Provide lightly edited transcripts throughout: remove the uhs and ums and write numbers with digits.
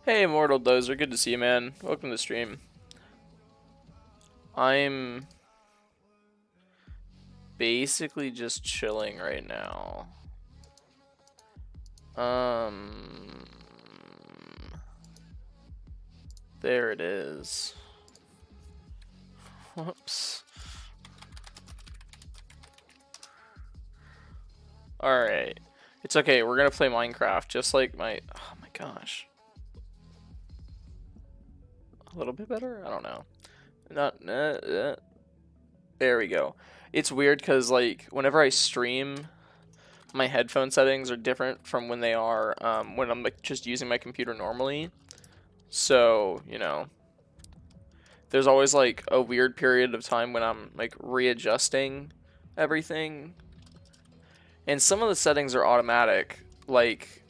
Hey, Immortal Dozer, good to see you, man. Welcome to the stream. I'm basically just chilling right now. Um, there it is. Whoops. Alright. It's okay, we're gonna play Minecraft, just like oh my gosh. A little bit better? I don't know. There we go. It's weird because, like, whenever I stream, my headphone settings are different from when they are when I'm like just using my computer normally. So, there's always like a weird period of time when I'm like readjusting everything. And some of the settings are automatic. Like,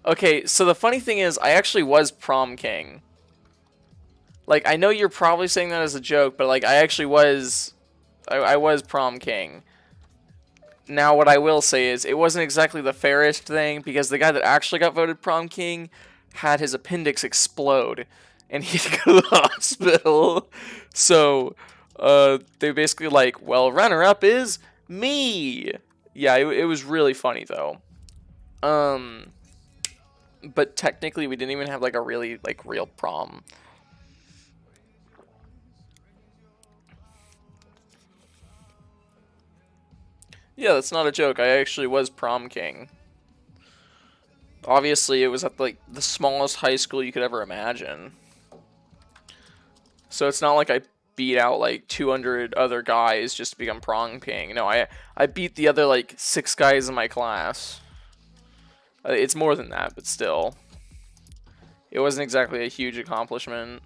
okay, so the funny thing is I actually was prom king. Like, I know you're probably saying that as a joke, but like I actually was I was prom king. Now, what I will say is, it wasn't exactly the fairest thing because the guy that actually got voted prom king had his appendix explode, and he had to go to the hospital. So, they basically like, well, runner-up is me. Yeah, it was really funny though. Um, but technically, we didn't even have like a really like real prom. Yeah, that's not a joke. I actually was prom king. Obviously, it was at like the smallest high school you could ever imagine. So it's not like I beat out like 200 other guys just to become prom king. No, I beat the other like 6 guys in my class. It's more than that, but still. It wasn't exactly a huge accomplishment.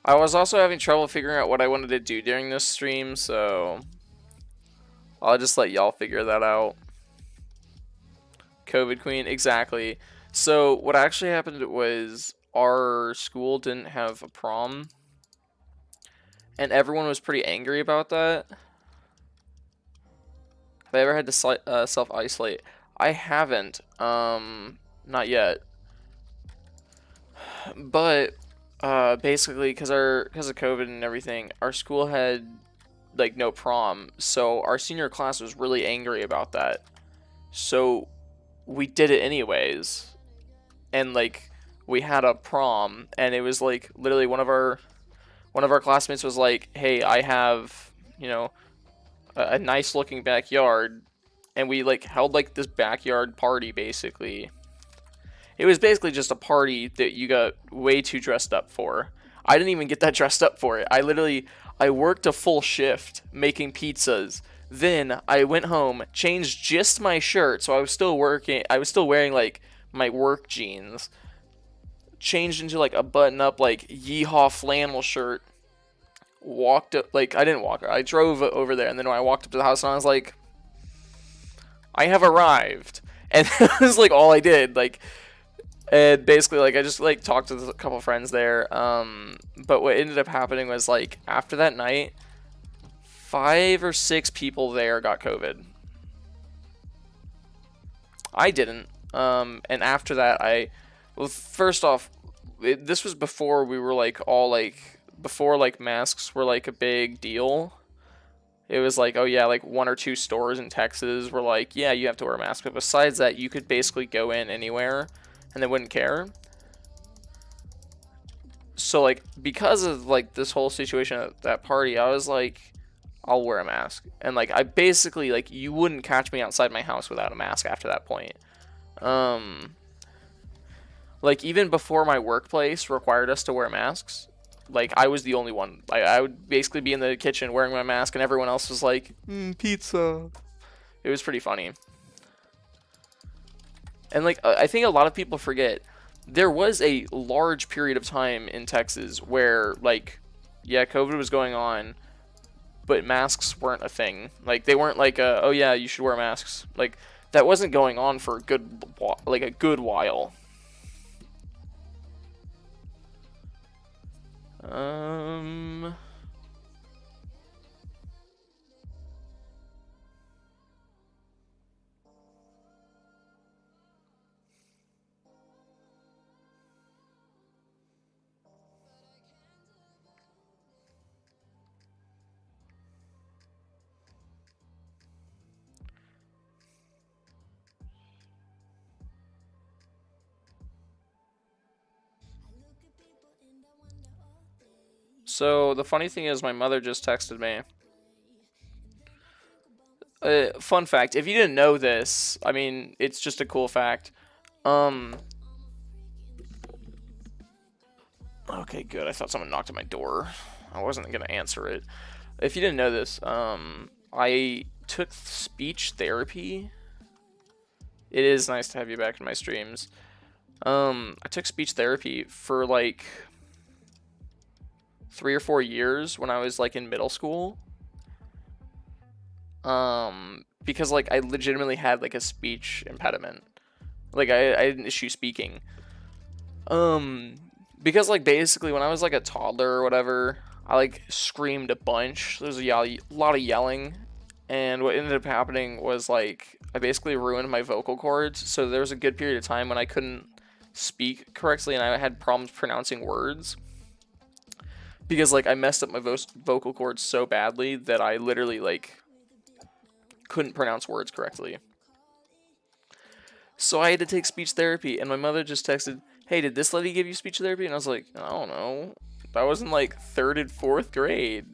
I was also having trouble figuring out what I wanted to do during this stream, so I'll just let y'all figure that out. COVID Queen, exactly. So what actually happened was our school didn't have a prom, and everyone was pretty angry about that. Have I ever had to self-isolate? I haven't, not yet. But basically, because of COVID and everything, our school had like no prom, so our senior class was really angry about that. So we did it anyways, and like we had a prom, and it was like literally one of our classmates was like, "Hey, I have a nice looking backyard," and we like held like this backyard party basically. It was basically just a party that you got way too dressed up for. I didn't even get that dressed up for it. I worked a full shift making pizzas. Then I went home, changed just my shirt, so I was still working. I was still wearing like my work jeans. Changed into like a button-up like yeehaw flannel shirt. Walked up, like I didn't walk. I drove over there, and then when I walked up to the house, and I was like, I have arrived, and that was like all I did. Like, and basically, like, I just like talked to a couple friends there. But what ended up happening was like after that night, 5 or 6 people there got COVID. I didn't. And after that, well, first off, this was before we were like all like before like masks were like a big deal. It was like, oh yeah, like 1 or 2 stores in Texas were like, yeah, you have to wear a mask. But besides that, you could basically go in anywhere and they wouldn't care. So like because of like this whole situation at that party, I was like, I'll wear a mask. And like I basically like you wouldn't catch me outside my house without a mask after that point. Um like even before my workplace required us to wear masks, like I was the only one. I would basically be in the kitchen wearing my mask and everyone else was like, pizza. It was pretty funny. And like I think a lot of people forget there was a large period of time in Texas where like yeah, COVID was going on, but masks weren't a thing. Like they weren't like oh yeah, you should wear masks. Like that wasn't going on for a good while. Um So the funny thing is, my mother just texted me. Fun fact, if you didn't know this, I mean, it's just a cool fact. Um, okay, good. I thought someone knocked at my door. I wasn't gonna answer it. If you didn't know this, I took speech therapy. It is nice to have you back in my streams. I took speech therapy for like 3 or 4 years when I was like in middle school. Because like I legitimately had like a speech impediment. Like I had an issue speaking. Because like basically when I was like a toddler or whatever, I like screamed a bunch. There was a lot of yelling, and what ended up happening was like I basically ruined my vocal cords. So there was a good period of time when I couldn't speak correctly, and I had problems pronouncing words because like I messed up my vocal cords so badly that I literally like couldn't pronounce words correctly. So I had to take speech therapy, and my mother just texted, "Hey, did this lady give you speech therapy?" And I was like, "I don't know. That was in like 3rd and 4th grade."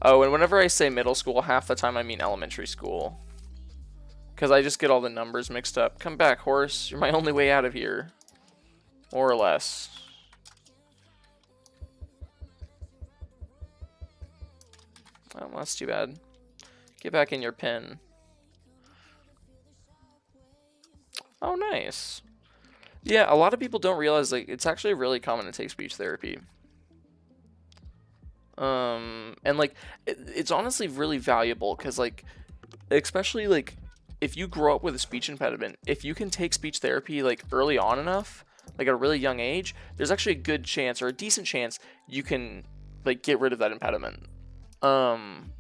Oh, and whenever I say middle school, half the time I mean elementary school. Because I just get all the numbers mixed up. Come back, horse. You're my only way out of here. More or less. Oh, well, that's too bad. Get back in your pen. Oh, nice. Yeah, a lot of people don't realize like it's actually really common to take speech therapy. And like it's honestly really valuable because like especially like if you grow up with a speech impediment, if you can take speech therapy like early on enough, like at a really young age, there's actually a good chance or a decent chance you can like get rid of that impediment. And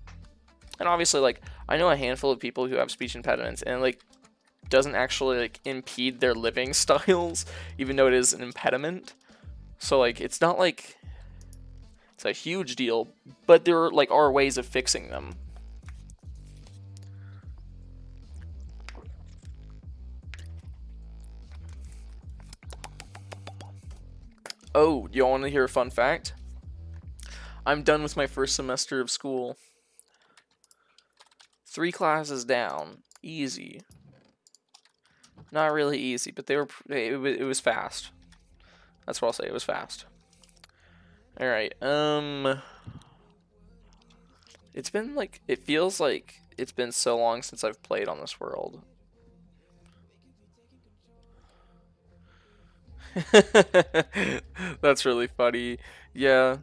obviously like I know a handful of people who have speech impediments and like doesn't actually like impede their living styles even though it is an impediment. So like it's not like it's a huge deal, but there like are ways of fixing them. Oh, you want to hear a fun fact? I'm done with my first semester of school. 3 classes down. Easy. Not really easy, but it was fast. That's what I'll say. It was fast. All right. It's been like it feels like it's been so long since I've played on this world. That's really funny. Yeah.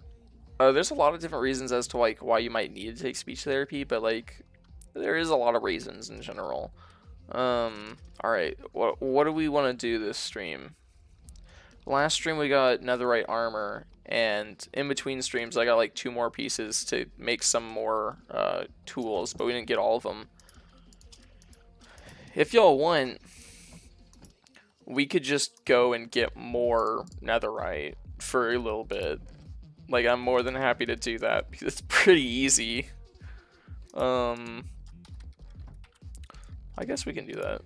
There's a lot of different reasons as to like why you might need to take speech therapy, but like there is a lot of reasons in general. All right. What do we want to do this stream? Last stream we got netherite armor, and in between streams I got like 2 more pieces to make some more tools, but we didn't get all of them. If y'all want, we could just go and get more netherite for a little bit. Like I'm more than happy to do that because it's pretty easy. I guess we can do that.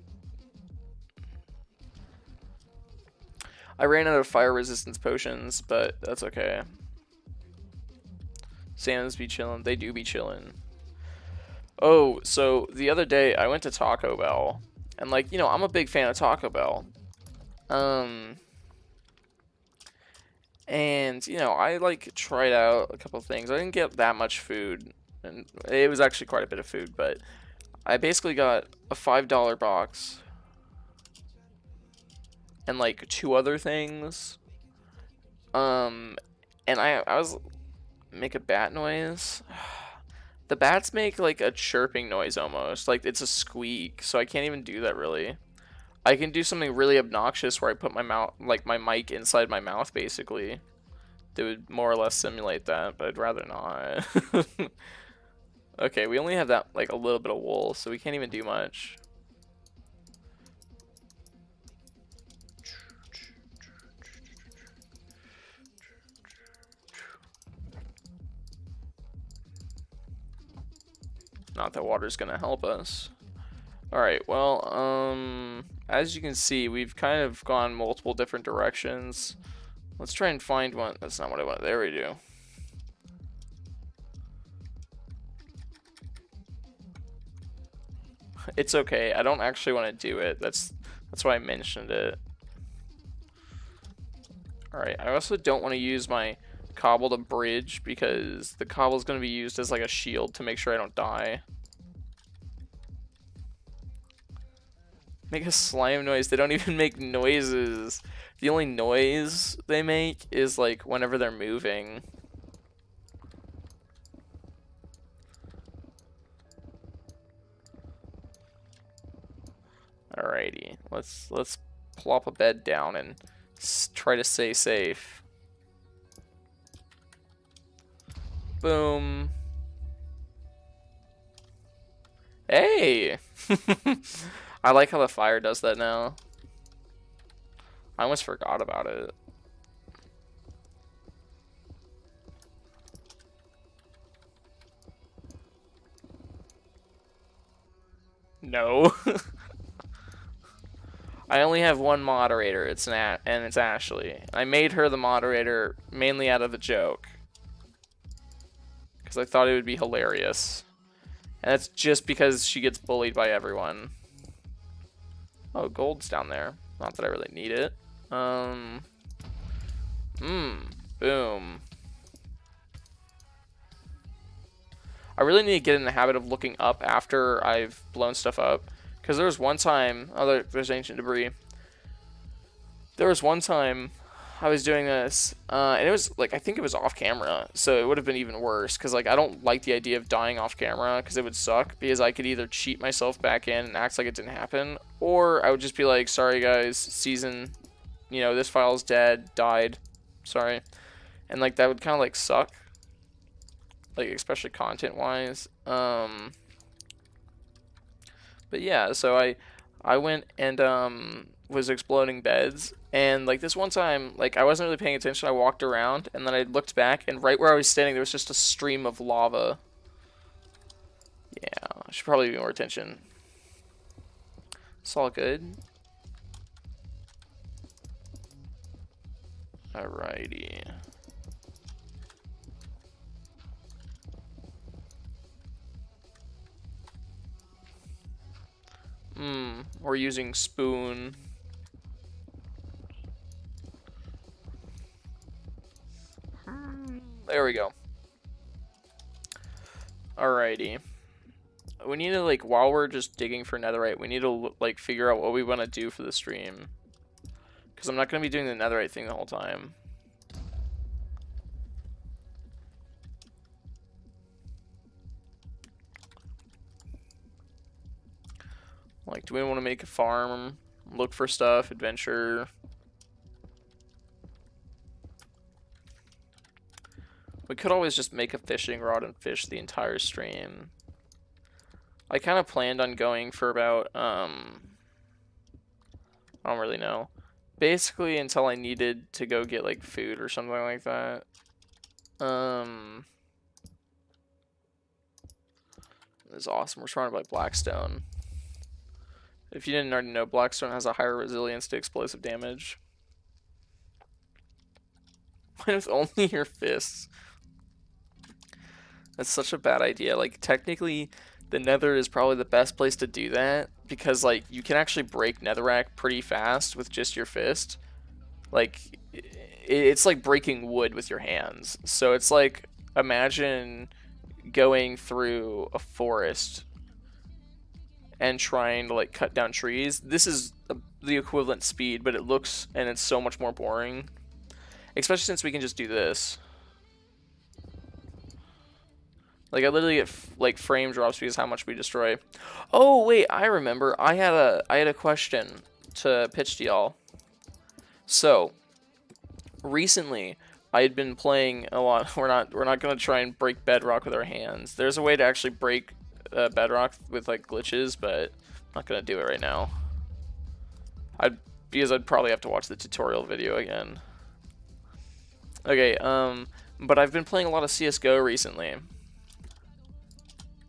I ran out of fire resistance potions, but that's okay. Sands be chillin'. They do be chillin'. Oh, so the other day I went to Taco Bell, and like, you know, I'm a big fan of Taco Bell. And you know, I like tried out a couple things. I didn't get that much food, and it was actually quite a bit of food, but I basically got a $5 box and like 2 other things. And I was make a bat noise. The bats make like a chirping noise almost, like it's a squeak, so I can't even do that really. I can do something really obnoxious where I put my mouth, like my mic inside my mouth basically. That would more or less simulate that, but I'd rather not. Okay, we only have that like a little bit of wool, so we can't even do much. Not that water's gonna help us. Alright, well, as you can see, we've kind of gone multiple different directions. Let's try and find one. That's not what I want. There we do. It's okay. I don't actually want to do it. That's why I mentioned it. Alright, I also don't want to use my cobble to bridge because the cobble is going to be used as like a shield to make sure I don't die. Make a slime noise. They don't even make noises. The only noise they make is like whenever they're moving. Alrighty, let's plop a bed down and try to stay safe. Boom. Hey! I like how the fire does that now. I almost forgot about it. No. I only have one moderator. It's Ashley. I made her the moderator mainly out of a joke because I thought it would be hilarious, and that's just because she gets bullied by everyone. Oh, gold's down there. Not that I really need it. Boom. I really need to get in the habit of looking up after I've blown stuff up. Because there was one time, oh, there's ancient debris. There was one time I was doing this, and it was like, I think it was off camera, so it would have been even worse. Because like, I don't like the idea of dying off camera, because it would suck. Because I could either cheat myself back in and act like it didn't happen, or I would just be like, sorry guys, season, you know, this file's dead, died, sorry. And like, that would kind of like suck. Like, especially content-wise. But yeah, so I went and was exploding beds, and like this one time, like I wasn't really paying attention. I walked around, and then I looked back, and right where I was standing, there was just a stream of lava. Yeah, I should probably pay more attention. It's all good. Alrighty. We're using spoon. There we go. Alrighty. We need to, like, while we're just digging for netherite, we need to, like, figure out what we want to do for the stream. Because I'm not going to be doing the netherite thing the whole time. Like, do we want to make a farm, look for stuff, adventure? We could always just make a fishing rod and fish the entire stream. I kind of planned on going for about, I don't really know. Basically until I needed to go get, like, food or something like that. This is awesome. We're surrounded by Blackstone. If you didn't already know, Blackstone has a higher resilience to explosive damage. With only your fists. That's such a bad idea. Like, technically, the nether is probably the best place to do that. Because, like, you can actually break netherrack pretty fast with just your fist. Like, it's like breaking wood with your hands. So it's like, imagine going through a forest and trying to like cut down trees. This is the equivalent speed, but it looks and it's so much more boring, especially since we can just do this. Like, I literally get like frame drops because how much we destroy. Oh wait, I remember. I had a question to pitch to y'all. So recently I had been playing a lot. We're not gonna try and break bedrock with our hands. There's a way to actually break bedrock with like glitches, but I'm not gonna do it right now. Because I'd probably have to watch the tutorial video again. Okay, but I've been playing a lot of CS:GO recently,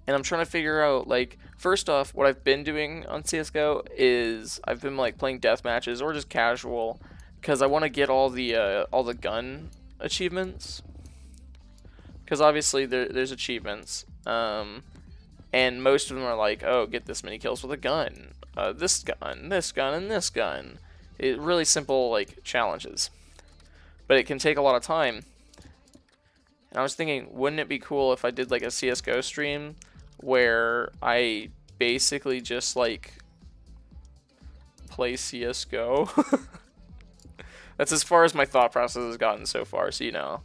and I'm trying to figure out, like, first off, what I've been doing on CS:GO is I've been like playing death matches or just casual, because I want to get all the gun achievements. Because obviously there's achievements, and most of them are like, oh, get this many kills with a gun, this gun, this gun, and this gun. Really simple like challenges, but it can take a lot of time. And I was thinking, wouldn't it be cool if I did like a CS:GO stream where I basically just like play CS:GO? That's as far as my thought process has gotten so far, so you know.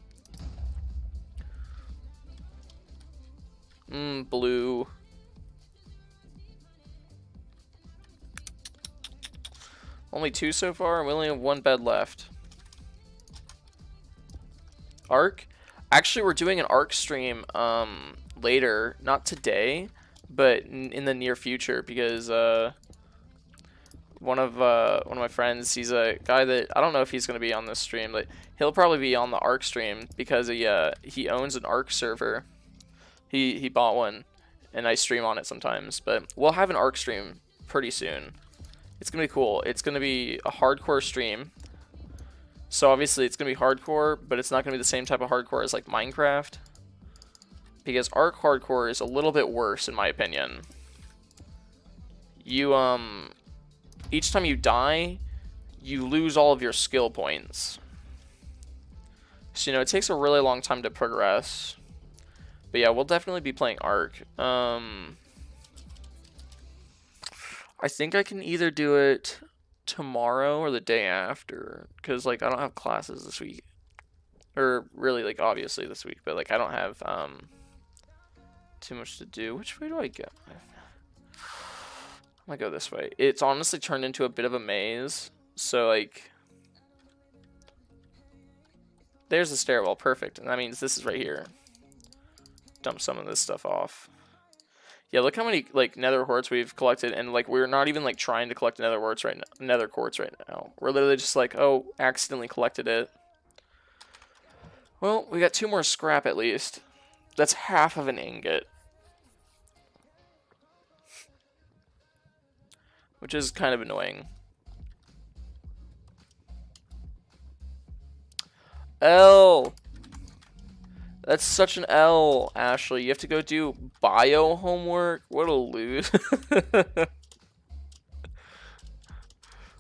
Blue. Only 2 so far, and we only have 1 bed left. Arc? Actually, we're doing an Arc stream later, not today, but in the near future, because one of my friends, he's a guy that I don't know if he's gonna be on this stream, but he'll probably be on the Arc stream because he owns an Arc server. He bought one, and I stream on it sometimes. But we'll have an Arc stream pretty soon. It's gonna be cool. It's gonna be a hardcore stream. So obviously it's gonna be hardcore, but it's not gonna be the same type of hardcore as like Minecraft, because Arc hardcore is a little bit worse in my opinion. You each time you die, you lose all of your skill points. So you know it takes a really long time to progress. But yeah, we'll definitely be playing Arc. I think I can either do it tomorrow or the day after, because like I don't have classes this week, or really like obviously this week, but like I don't have too much to do. Which way do I go? I'm gonna go this way. It's honestly turned into a bit of a maze, so like there's the stairwell, perfect, and that means this is right here. Dump some of this stuff off. Yeah, look how many like nether quartz we've collected, and like we're not even like trying to collect nether quartz right now. We're literally just like, oh, accidentally collected it. Well, we got 2 more scrap at least. That's half of an ingot, which is kind of annoying. L. That's such an L, Ashley. You have to go do bio homework? What a lose.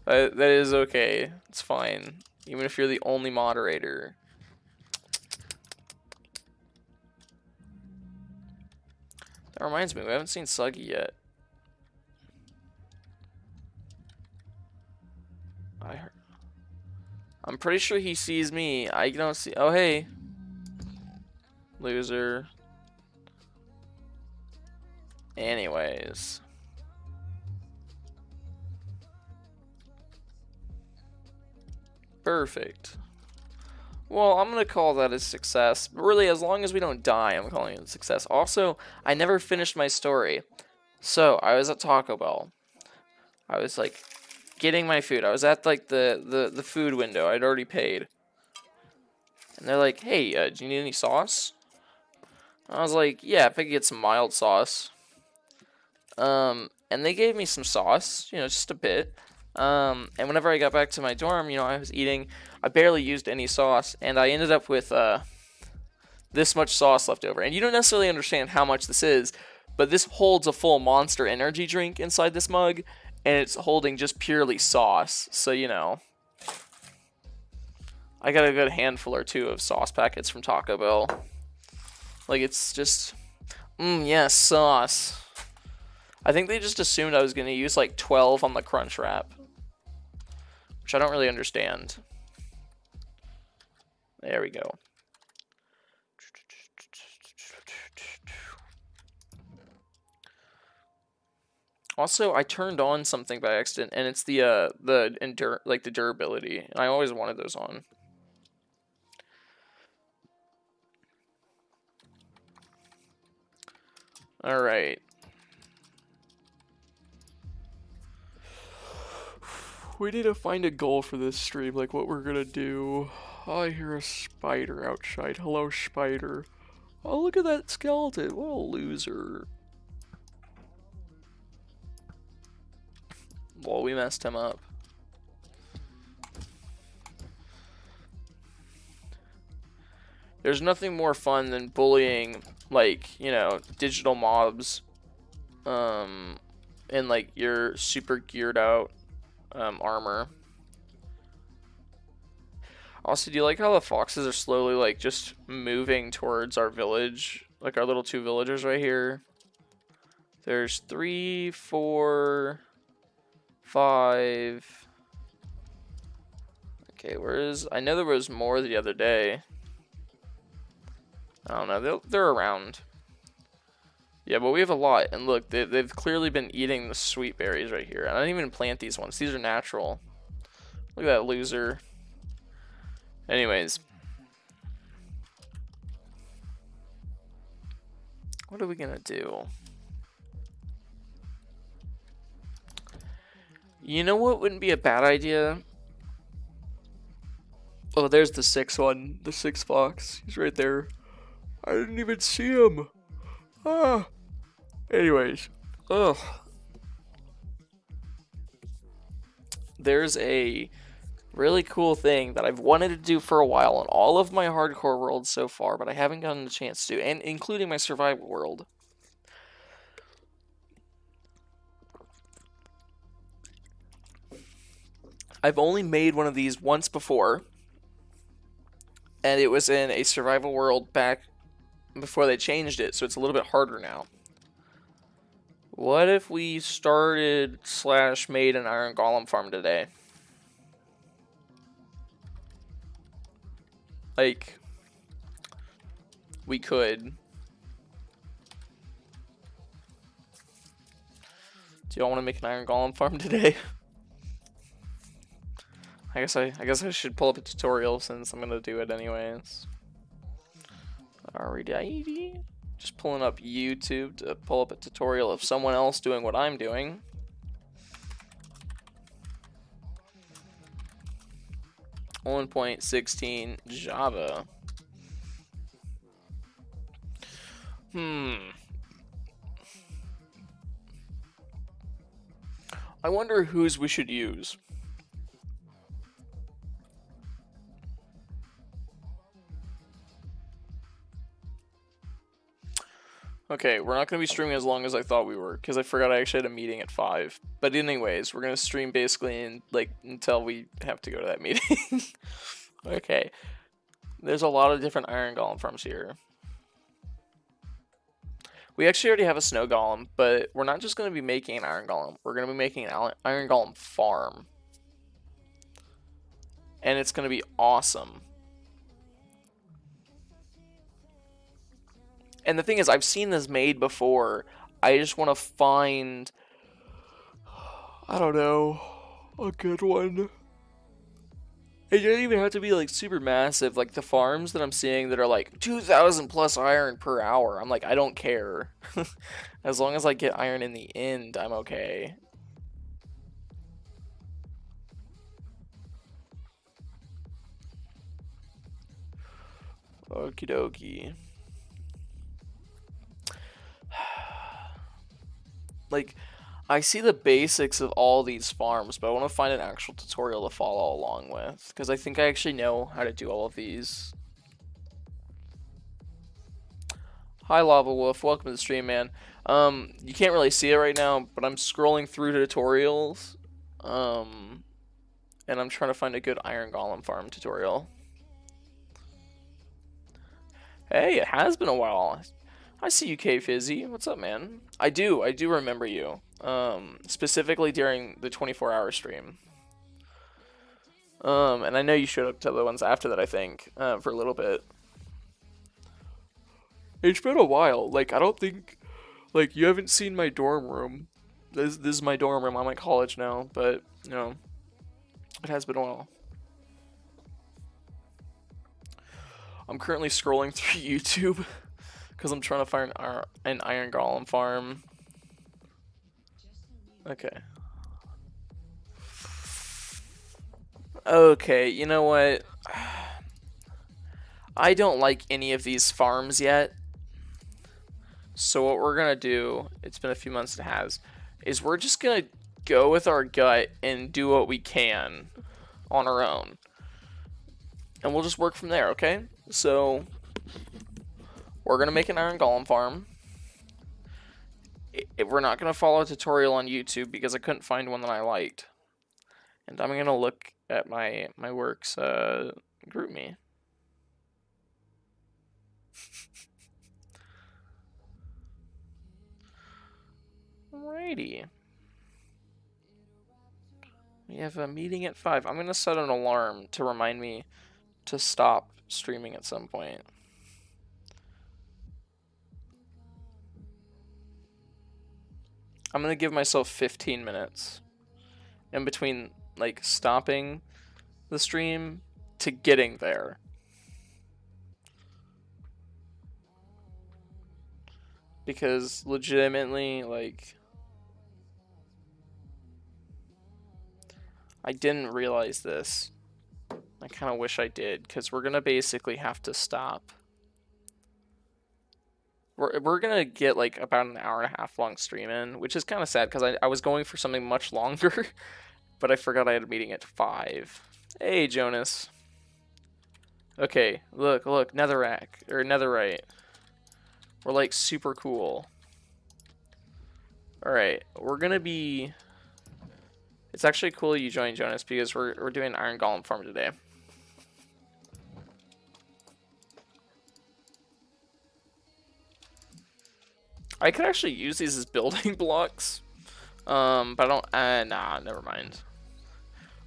That is okay. It's fine. Even if you're the only moderator. That reminds me, we haven't seen Suggy yet. I'm pretty sure he sees me. I don't see. Oh, hey. Loser. Anyways. Perfect. Well, I'm gonna call that a success. But really, as long as we don't die, I'm calling it a success. Also, I never finished my story. So, I was at Taco Bell. I was like getting my food. I was at like the food window. I'd already paid. And they're like, hey, do you need any sauce? I was like, yeah, if I could get some mild sauce. And they gave me some sauce, you know, just a bit. And whenever I got back to my dorm, you know, I was eating. I barely used any sauce, and I ended up with this much sauce left over. And you don't necessarily understand how much this is, but this holds a full Monster Energy drink inside this mug, and it's holding just purely sauce. So, you know, I got a good handful or 2 of sauce packets from Taco Bell. Like, it's just, yes, sauce. I think they just assumed I was going to use like 12 on the crunch wrap, which I don't really understand. There we go. Also, I turned on something by accident, and it's the durability, and I always wanted those on. All right. We need to find a goal for this stream, like what we're gonna do. Oh, I hear a spider outside. Hello, spider. Oh, look at that skeleton. What a loser. Well, we messed him up. There's nothing more fun than bullying, like, you know, digital mobs, in like your super geared out armor. Also, do you like how the foxes are slowly like just moving towards our village? Like our little 2 villagers right here. There's 3, 4, 5. Okay, where is... I know there was more the other day. I don't know. They're around. Yeah, but we have a lot. And look, they've clearly been eating the sweet berries right here. I didn't even plant these ones. These are natural. Look at that loser. Anyways. What are we gonna do? You know what wouldn't be a bad idea? Oh, there's the 6th one. The 6th fox. He's right there. I didn't even see him. Ah. Anyways. Ugh. There's a really cool thing that I've wanted to do for a while in all of my hardcore worlds so far, but I haven't gotten a chance to, and including my survival world. I've only made one of these once before, and it was in a survival world back before they changed it, so it's a little bit harder now. What if we started / made an iron golem farm today? Like, we could. Do y'all want to make an iron golem farm today? I guess I should pull up a tutorial since I'm gonna do it anyways. Alrighty. Just pulling up YouTube to pull up a tutorial of someone else doing what I'm doing. .16 Java. I wonder whose we should use. Okay, we're not going to be streaming as long as I thought we were, because I forgot I actually had a meeting at 5. But anyways, we're going to stream basically until we have to go to that meeting. Okay. There's a lot of different iron golem farms here. We actually already have a snow golem, but we're not just going to be making an iron golem. We're going to be making an iron golem farm. And it's going to be awesome. And the thing is, I've seen this made before. I just want to find, I don't know, a good one. It doesn't even have to be like super massive. Like the farms that I'm seeing that are like 2,000 plus iron per hour. I'm like, I don't care. As long as I get iron in the end, I'm okay. Okie dokie. Like, I see the basics of all these farms, but I want to find an actual tutorial to follow along with, because I think I actually know how to do all of these. Hi, Lava Wolf. Welcome to the stream, man. You can't really see it right now, but I'm scrolling through tutorials, and I'm trying to find a good iron golem farm tutorial. Hey, it has been a while. I see you, K-Fizzy. What's up, man? I do remember you. Specifically during the 24-hour stream. And I know you showed up to the ones after that, I think, for a little bit. It's been a while. Like, I don't think, like, you haven't seen my dorm room. This is my dorm room. I'm at college now, but, you know, it has been a while. I'm currently scrolling through YouTube. Because I'm trying to find an iron golem farm. Okay. Okay, you know what? I don't like any of these farms yet. So what we're going to do, it's been a few months it has, is we're just going to go with our gut and do what we can on our own. And we'll just work from there, okay? So We're gonna make an iron golem farm. We're not gonna follow a tutorial on YouTube because I couldn't find one that I liked. And I'm gonna look at my works group me. Alrighty. We have a meeting at 5. I'm gonna set an alarm to remind me to stop streaming at some point. I'm gonna give myself 15 minutes in between, like, stopping the stream to getting there. Because legitimately, like, I didn't realize this. I kind of wish I did, because we're gonna basically have to stop. We're gonna get like about an hour and a half long stream in, which is kind of sad because I was going for something much longer, but I forgot I had a meeting at 5. Hey, Jonas. Okay, look, netherrack, or netherite. We're like super cool. Alright, we're gonna be... It's actually cool you joined, Jonas, because we're doing iron golem farm today. I could actually use these as building blocks, but I don't, nah, never mind.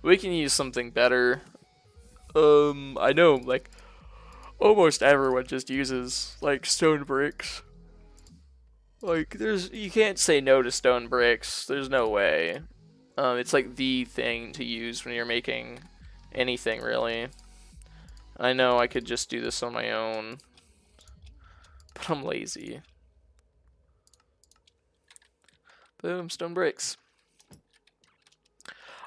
We can use something better. I know, like, almost everyone just uses, like, stone bricks. Like, you can't say no to stone bricks, there's no way. It's like the thing to use when you're making anything, really. I know I could just do this on my own, but I'm lazy. Boom, stone bricks.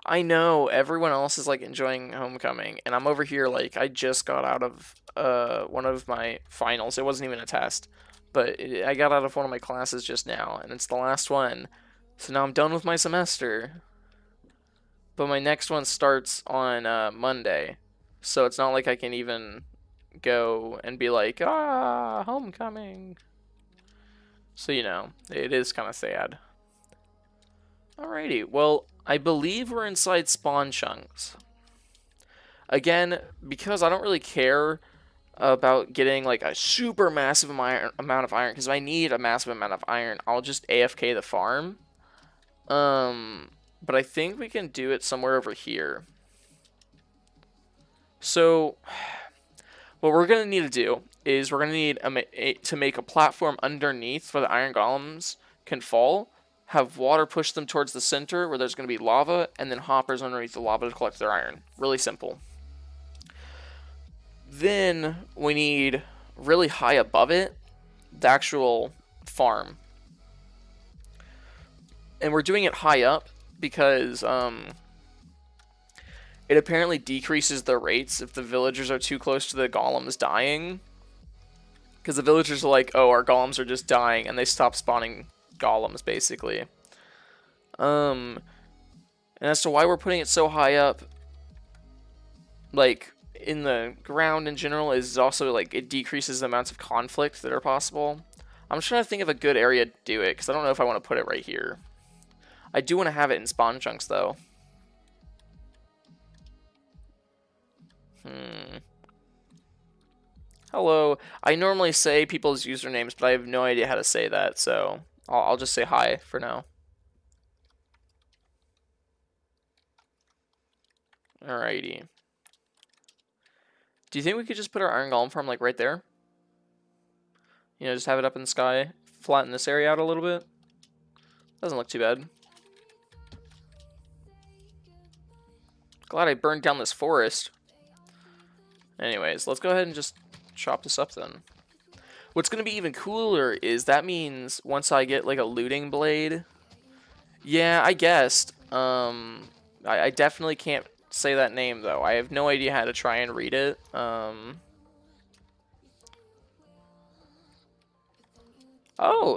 I know, everyone else is like enjoying homecoming, and I'm over here like, I just got out of one of my finals. It wasn't even a test, but I got out of one of my classes just now, and it's the last one. So now I'm done with my semester. But my next one starts on Monday, so it's not like I can even go and be like, ah, homecoming. So, you know, it is kind of sad. Alrighty, well, I believe we're inside spawn chunks. Again, because I don't really care about getting like a super massive amount of iron, because if I need a massive amount of iron, I'll just AFK the farm. But I think we can do it somewhere over here. So, what we're going to need to do is we're going to need to make a platform underneath where the iron golems can fall, have water push them towards the center where there's going to be lava, and then hoppers underneath the lava to collect their iron. Really simple. Then we need really high above it the actual farm. And we're doing it high up because it apparently decreases the rates if the villagers are too close to the golems dying. Because the villagers are like, oh, our golems are just dying, and they stop spawning golems, basically. And as to why we're putting it so high up, like, in the ground in general, is also, like, it decreases the amounts of conflict that are possible. I'm just trying to think of a good area to do it, because I don't know if I want to put it right here. I do want to have it in spawn chunks, though. Hello. I normally say people's usernames, but I have no idea how to say that, so I'll just say hi for now. Alrighty. Do you think we could just put our iron golem farm, like, right there? You know, just have it up in the sky, flatten this area out a little bit? Doesn't look too bad. Glad I burned down this forest. Anyways, let's go ahead and just chop this up then. What's going to be even cooler is that means once I get like a looting blade. Yeah, I guessed. I definitely can't say that name though. I have no idea how to try and read it. Oh,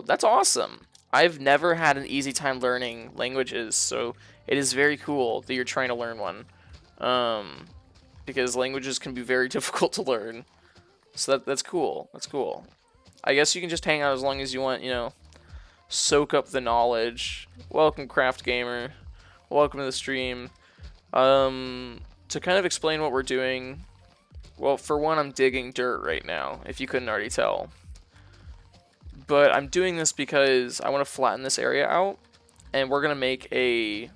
that's awesome. I've never had an easy time learning languages, so it is very cool that you're trying to learn one. Because languages can be very difficult to learn. So that's cool. That's cool. I guess you can just hang out as long as you want, you know, soak up the knowledge. Welcome, Craft Gamer. Welcome to the stream. To kind of explain what we're doing, well, for one, I'm digging dirt right now, if you couldn't already tell. But I'm doing this because I want to flatten this area out, and we're going to make a,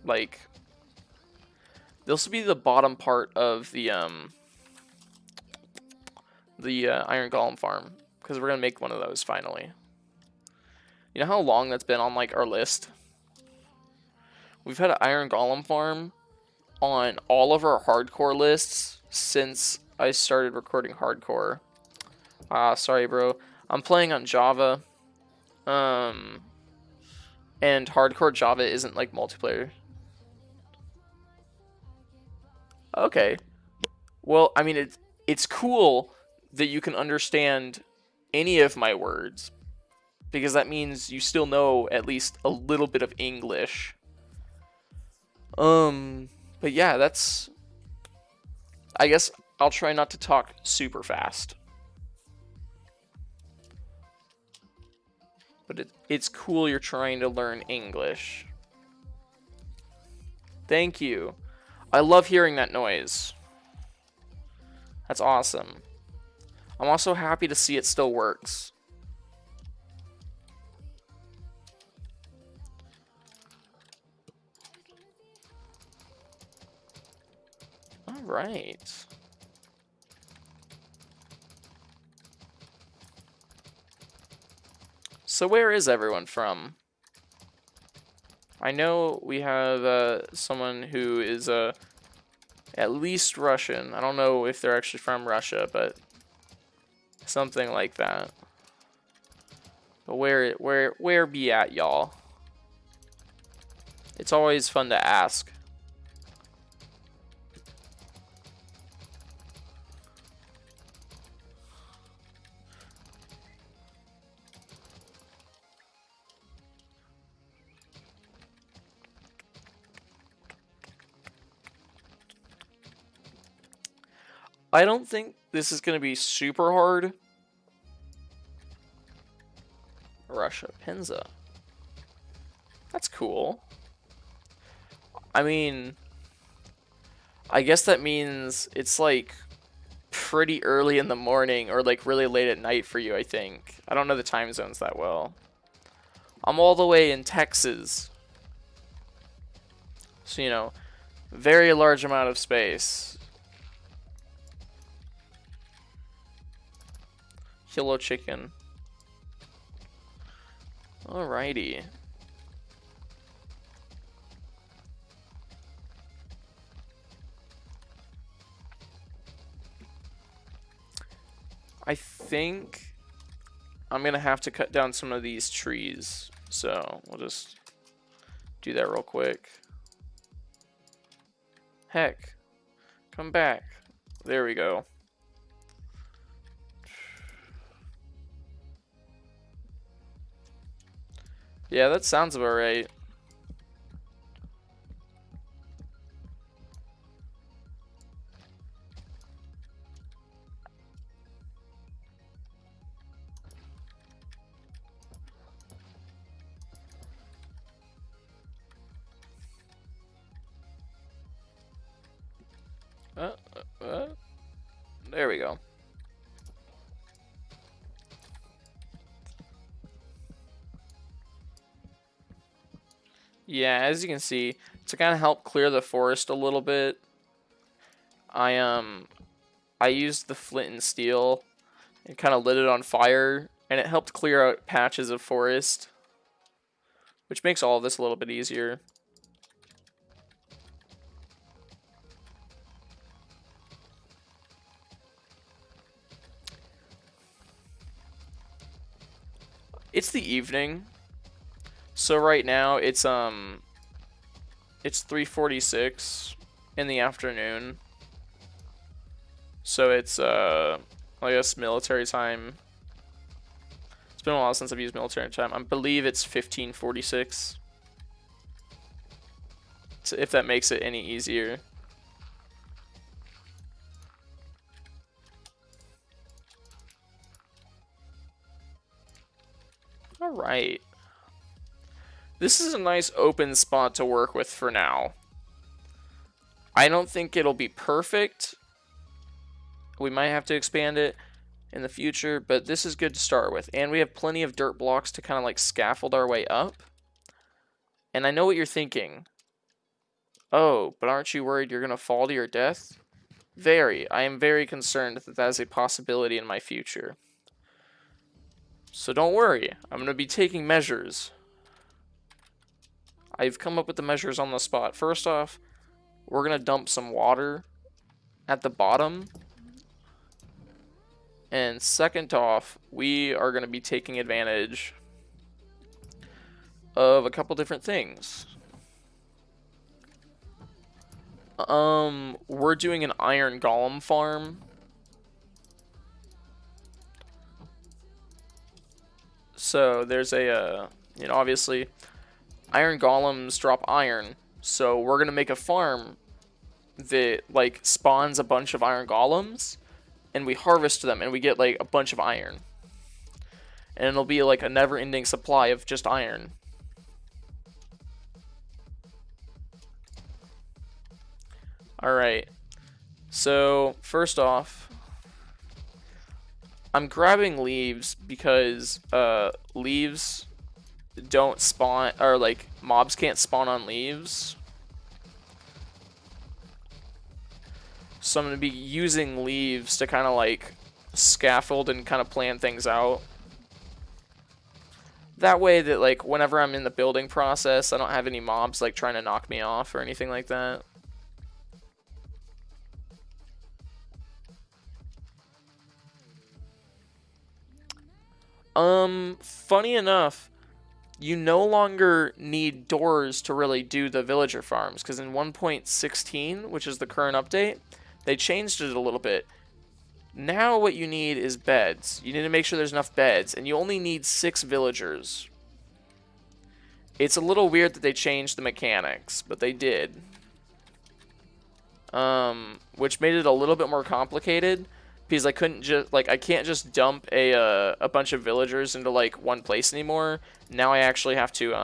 like, this will be the bottom part of the Iron Golem farm, because we're going to make one of those finally. You know how long that's been on, like, our list? We've had an Iron Golem farm on all of our hardcore lists since I started recording hardcore. Sorry, bro. I'm playing on Java. And hardcore Java isn't like multiplayer. Okay. Well, I mean, it's cool that you can understand any of my words, because that means you still know at least a little bit of English. But yeah, that's... I guess I'll try not to talk super fast. But it's cool you're trying to learn English. Thank you. I love hearing that noise. That's awesome. I'm also happy to see it still works. All right. So where is everyone from? I know we have someone who is at least Russian. I don't know if they're actually from Russia, but something like that. But where be at, y'all? It's always fun to ask. I don't think this is going to be super hard. Russia, Penza. That's cool. I mean, I guess that means it's like pretty early in the morning or like really late at night for you, I think. I don't know the time zones that well. I'm all the way in Texas. So, you know, very large amount of space. Hello, chicken. Alrighty. I think I'm gonna have to cut down some of these trees, so we'll just do that real quick. Heck, come back. There we go. Yeah, that sounds about right. There we go. Yeah, as you can see, to kind of help clear the forest a little bit, I used the flint and steel and kind of lit it on fire, and it helped clear out patches of forest, which makes all of this a little bit easier. It's the evening, so right now it's 3:46 in the afternoon. So it's I guess military time. It's been a while since I've used military time. I believe it's 15:46. So if that makes it any easier. Alright. This is a nice open spot to work with for now. I don't think it'll be perfect. We might have to expand it in the future, but this is good to start with. And we have plenty of dirt blocks to kind of like scaffold our way up. And I know what you're thinking. Oh, but aren't you worried you're going to fall to your death? Very. I am very concerned that that is a possibility in my future. So don't worry. I'm going to be taking measures. I've come up with the measures on the spot. First off, we're going to dump some water at the bottom. And second off, we are going to be taking advantage of a couple different things. We're doing an iron golem farm. So there's a, you know, obviously, iron golems drop iron. So we're going to make a farm that, like, spawns a bunch of iron golems. And we harvest them, and we get, like, a bunch of iron. And it'll be, like, a never-ending supply of just iron. Alright. So, first off, I'm grabbing leaves because, leaves don't spawn, or, like, mobs can't spawn on leaves. So I'm going to be using leaves to kind of like scaffold and kind of plan things out. That way that like whenever I'm in the building process, I don't have any mobs like trying to knock me off or anything like that. Funny enough, you no longer need doors to really do the villager farms, because in 1.16, which is the current update, they changed it a little bit. Now what you need is beds. You need to make sure there's enough beds, and you only need 6 villagers. It's a little weird that they changed the mechanics, but they did. Which made it a little bit more complicated, because I couldn't just, like, I can't just dump a bunch of villagers into, like, one place anymore. Now I actually have to,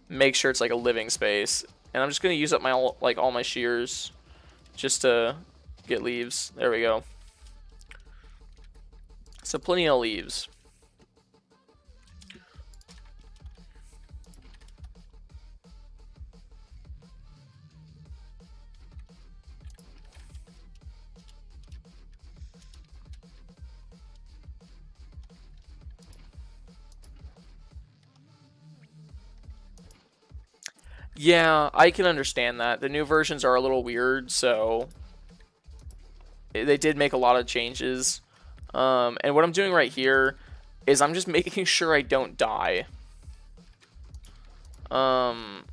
make sure it's, like, a living space. And I'm just going to use up my, like, all my shears. Just to get leaves. There we go. So plenty of leaves. Yeah, I can understand that. The new versions are a little weird, so they did make a lot of changes. And what I'm doing right here is I'm just making sure I don't die. So,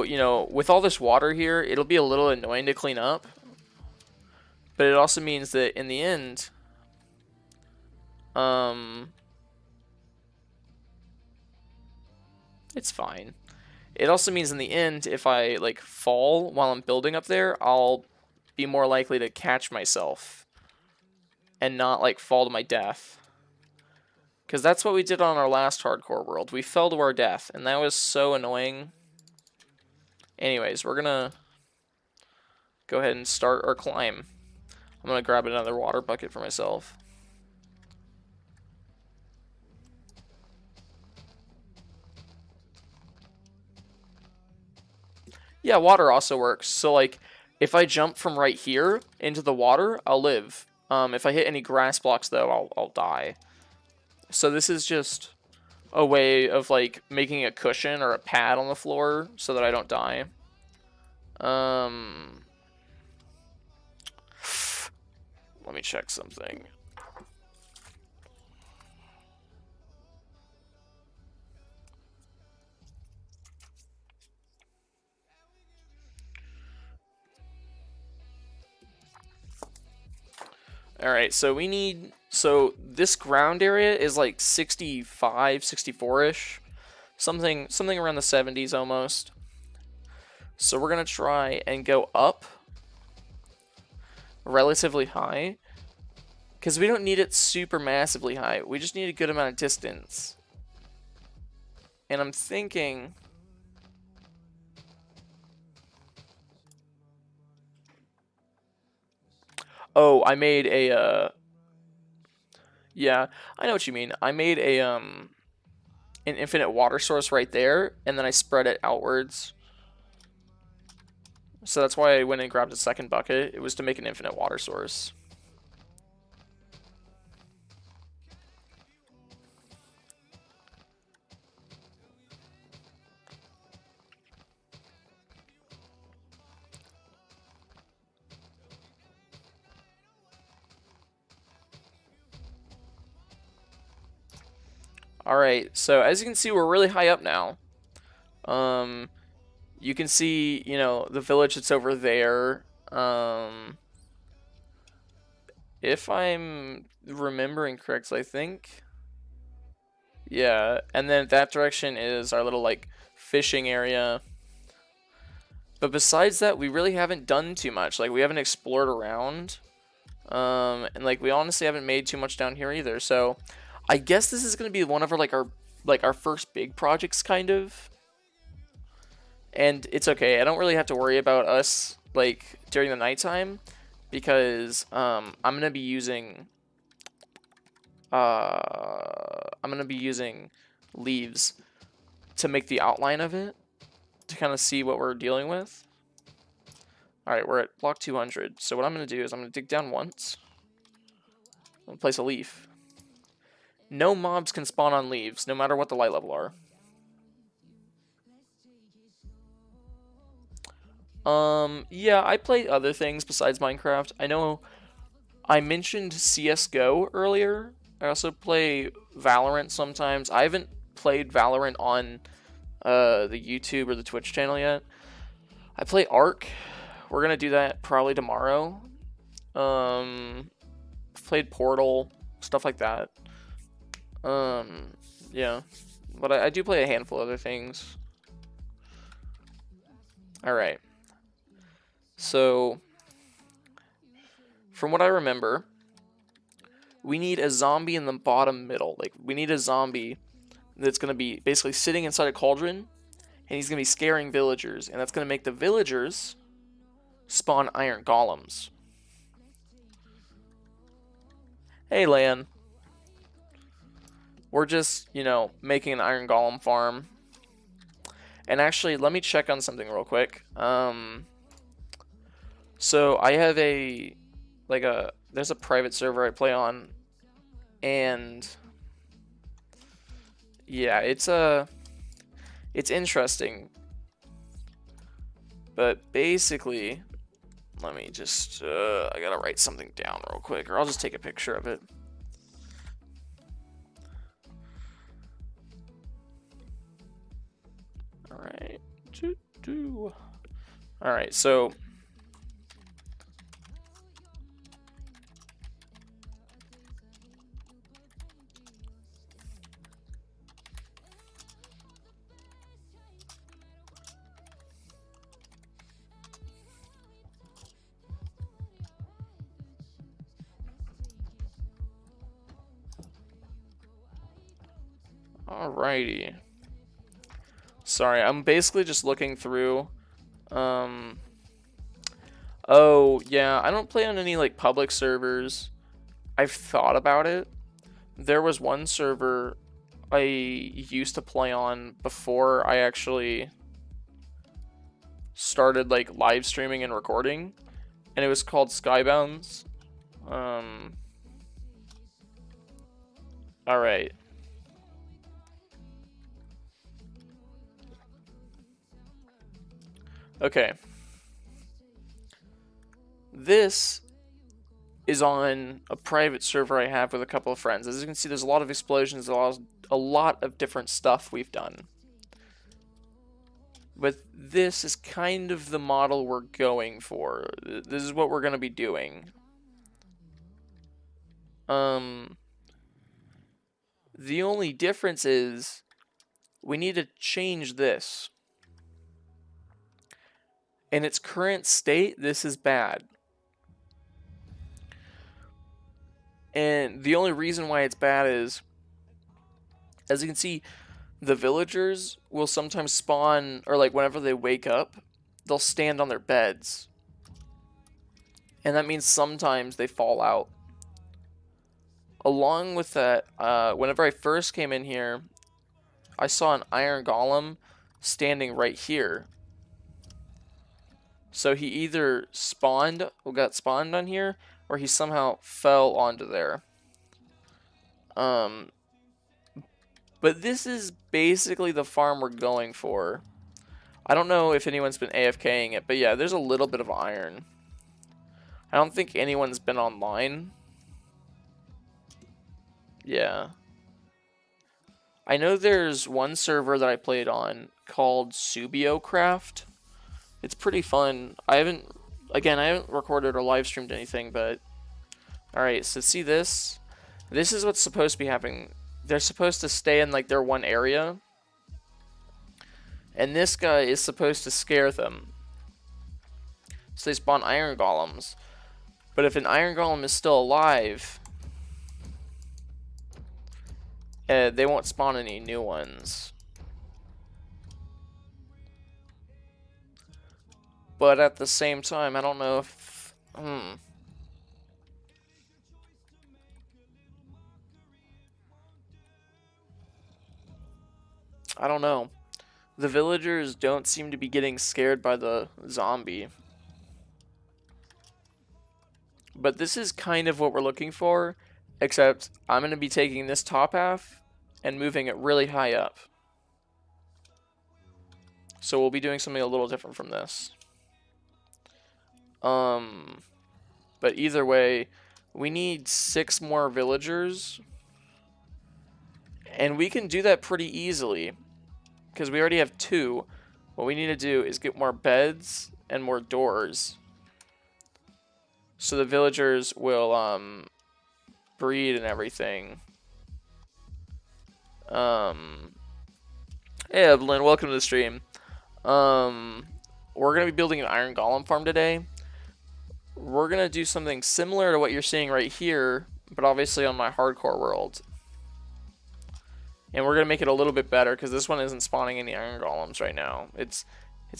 you know, with all this water here, it'll be a little annoying to clean up. But it also means that in the end, it's fine. It also means in the end, if I, like, fall while I'm building up there, I'll be more likely to catch myself and not, like, fall to my death. Because that's what we did on our last hardcore world. We fell to our death, and that was so annoying. Anyways, we're gonna go ahead and start our climb. I'm gonna grab another water bucket for myself. Yeah, water also works. So, like, if I jump from right here into the water, I'll live. If I hit any grass blocks, though, I'll die. So this is just a way of, like, making a cushion or a pad on the floor so that I don't die. Let me check something. Alright, so we need... So this ground area is like 65, 64-ish. Something around the 70s almost. So we're going to try and go up relatively high. Because we don't need it super massively high. We just need a good amount of distance. And I'm thinking... Oh, I made a, yeah, I know what you mean. I made a, an infinite water source right there, and then I spread it outwards. So that's why I went and grabbed a second bucket. It was to make an infinite water source. Alright, so as you can see, we're really high up now. You can see, you know, the village that's over there. If I'm remembering correctly, I think. Yeah, and then that direction is our little, like, fishing area. But besides that, we really haven't done too much. Like, we haven't explored around. And, like, we honestly haven't made too much down here either. So, I guess this is going to be one of our first big projects, kind of. And it's okay. I don't really have to worry about us, like, during the nighttime. Because, I'm going to be using... I'm going to be using leaves to make the outline of it. To kind of see what we're dealing with. Alright, we're at block 200. So what I'm going to do is I'm going to dig down once. I'm going to place a leaf. No mobs can spawn on leaves, no matter what the light level are. Yeah, I play other things besides Minecraft. I know I mentioned CSGO earlier. I also play Valorant sometimes. I haven't played Valorant on the YouTube or the Twitch channel yet. I play Ark. We're gonna do that probably tomorrow. Played Portal, stuff like that. Yeah, but I do play a handful of other things. All right. So, from what I remember, we need a zombie in the bottom middle. Like, we need a zombie that's gonna be basically sitting inside a cauldron, and he's gonna be scaring villagers, and that's gonna make the villagers spawn iron golems. Hey, Lan. We're just, you know, making an iron golem farm. And actually, let me check on something real quick. So I have there's a private server I play on, and yeah, it's interesting. But basically, let me just, I gotta write something down real quick, or I'll just take a picture of it. Alright. Alright, so... Alrighty. Sorry, I'm basically just looking through. Oh, yeah, I don't play on any, like, public servers. I've thought about it. There was one server I used to play on before I actually started, like, live streaming and recording, and it was called Skybounds. Alright. Okay. This is on a private server I have with a couple of friends. As you can see, there's a lot of explosions, a lot of different stuff we've done. But this is kind of the model we're going for. This is what we're going to be doing. The only difference is we need to change this. In its current state, this is bad. And the only reason why it's bad is, as you can see, the villagers will sometimes spawn, or like whenever they wake up, they'll stand on their beds. And that means sometimes they fall out. Along with that, whenever I first came in here, I saw an iron golem standing right here. So he either got spawned on here, or he somehow fell onto there. But this is basically the farm we're going for. I don't know if anyone's been AFKing it, but yeah, there's a little bit of iron. I don't think anyone's been online. Yeah. I know there's one server that I played on called SubioCraft. It's pretty fun. I haven't recorded or live streamed anything, but alright, so see this? This is what's supposed to be happening. They're supposed to stay in like their one area, and this guy is supposed to scare them. So they spawn iron golems. But if an iron golem is still alive, they won't spawn any new ones. But at the same time, I don't know if... I don't know. The villagers don't seem to be getting scared by the zombie. But this is kind of what we're looking for, except I'm going to be taking this top half and moving it really high up. So we'll be doing something a little different from this. But either way, we need 6 more villagers. And we can do that pretty easily, because we already have 2. What we need to do is get more beds and more doors, so the villagers will breed and everything. Hey Evelyn, welcome to the stream. We're gonna be building an iron golem farm today. We're gonna do something similar to what you're seeing right here, but obviously on my hardcore world. And we're gonna make it a little bit better, because this one isn't spawning any iron golems right now. It's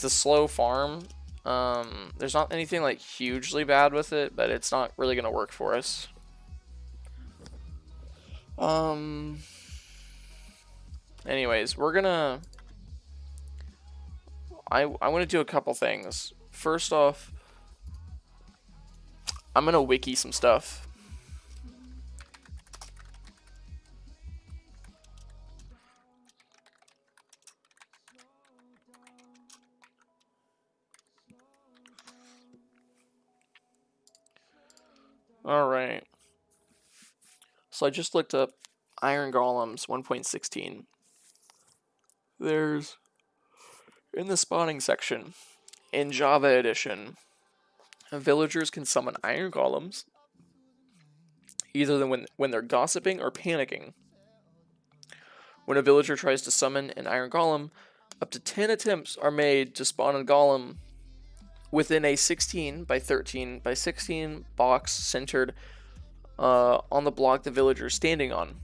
a slow farm. There's not anything like hugely bad with it, but it's not really gonna work for us. Anyways, we're gonna... I want to do a couple things. First off, I'm gonna wiki some stuff. Alright. So I just looked up Iron Golems 1.16. There's, in the spawning section, in Java Edition, villagers can summon Iron Golems either when they're gossiping or panicking. When a villager tries to summon an Iron Golem, up to 10 attempts are made to spawn a golem within a 16 by 13 by 16 box centered on the block the villager is standing on.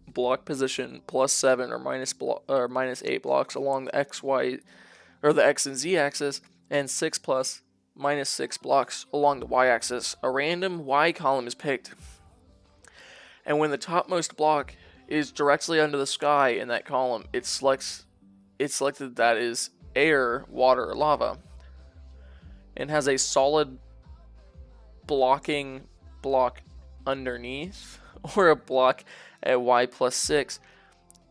Block position +7 or -8 blocks along the X, Y, or the X and Z axis, and 6 ± -6 blocks along the Y axis. A random Y column is picked, and when the topmost block is directly under the sky in that column, it's selected that is air, water, or lava, and has a solid blocking block underneath, or a block at Y +6.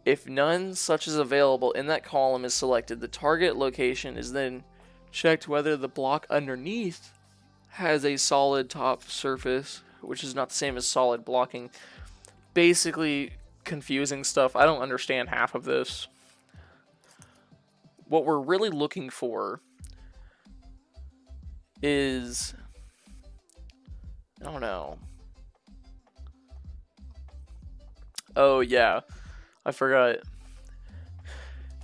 If none such is available in that column is selected, the target location is then checked whether the block underneath has a solid top surface, which is not the same as solid blocking. Basically confusing stuff. I don't understand half of this. What we're really looking for is, I don't know. Oh yeah, I forgot.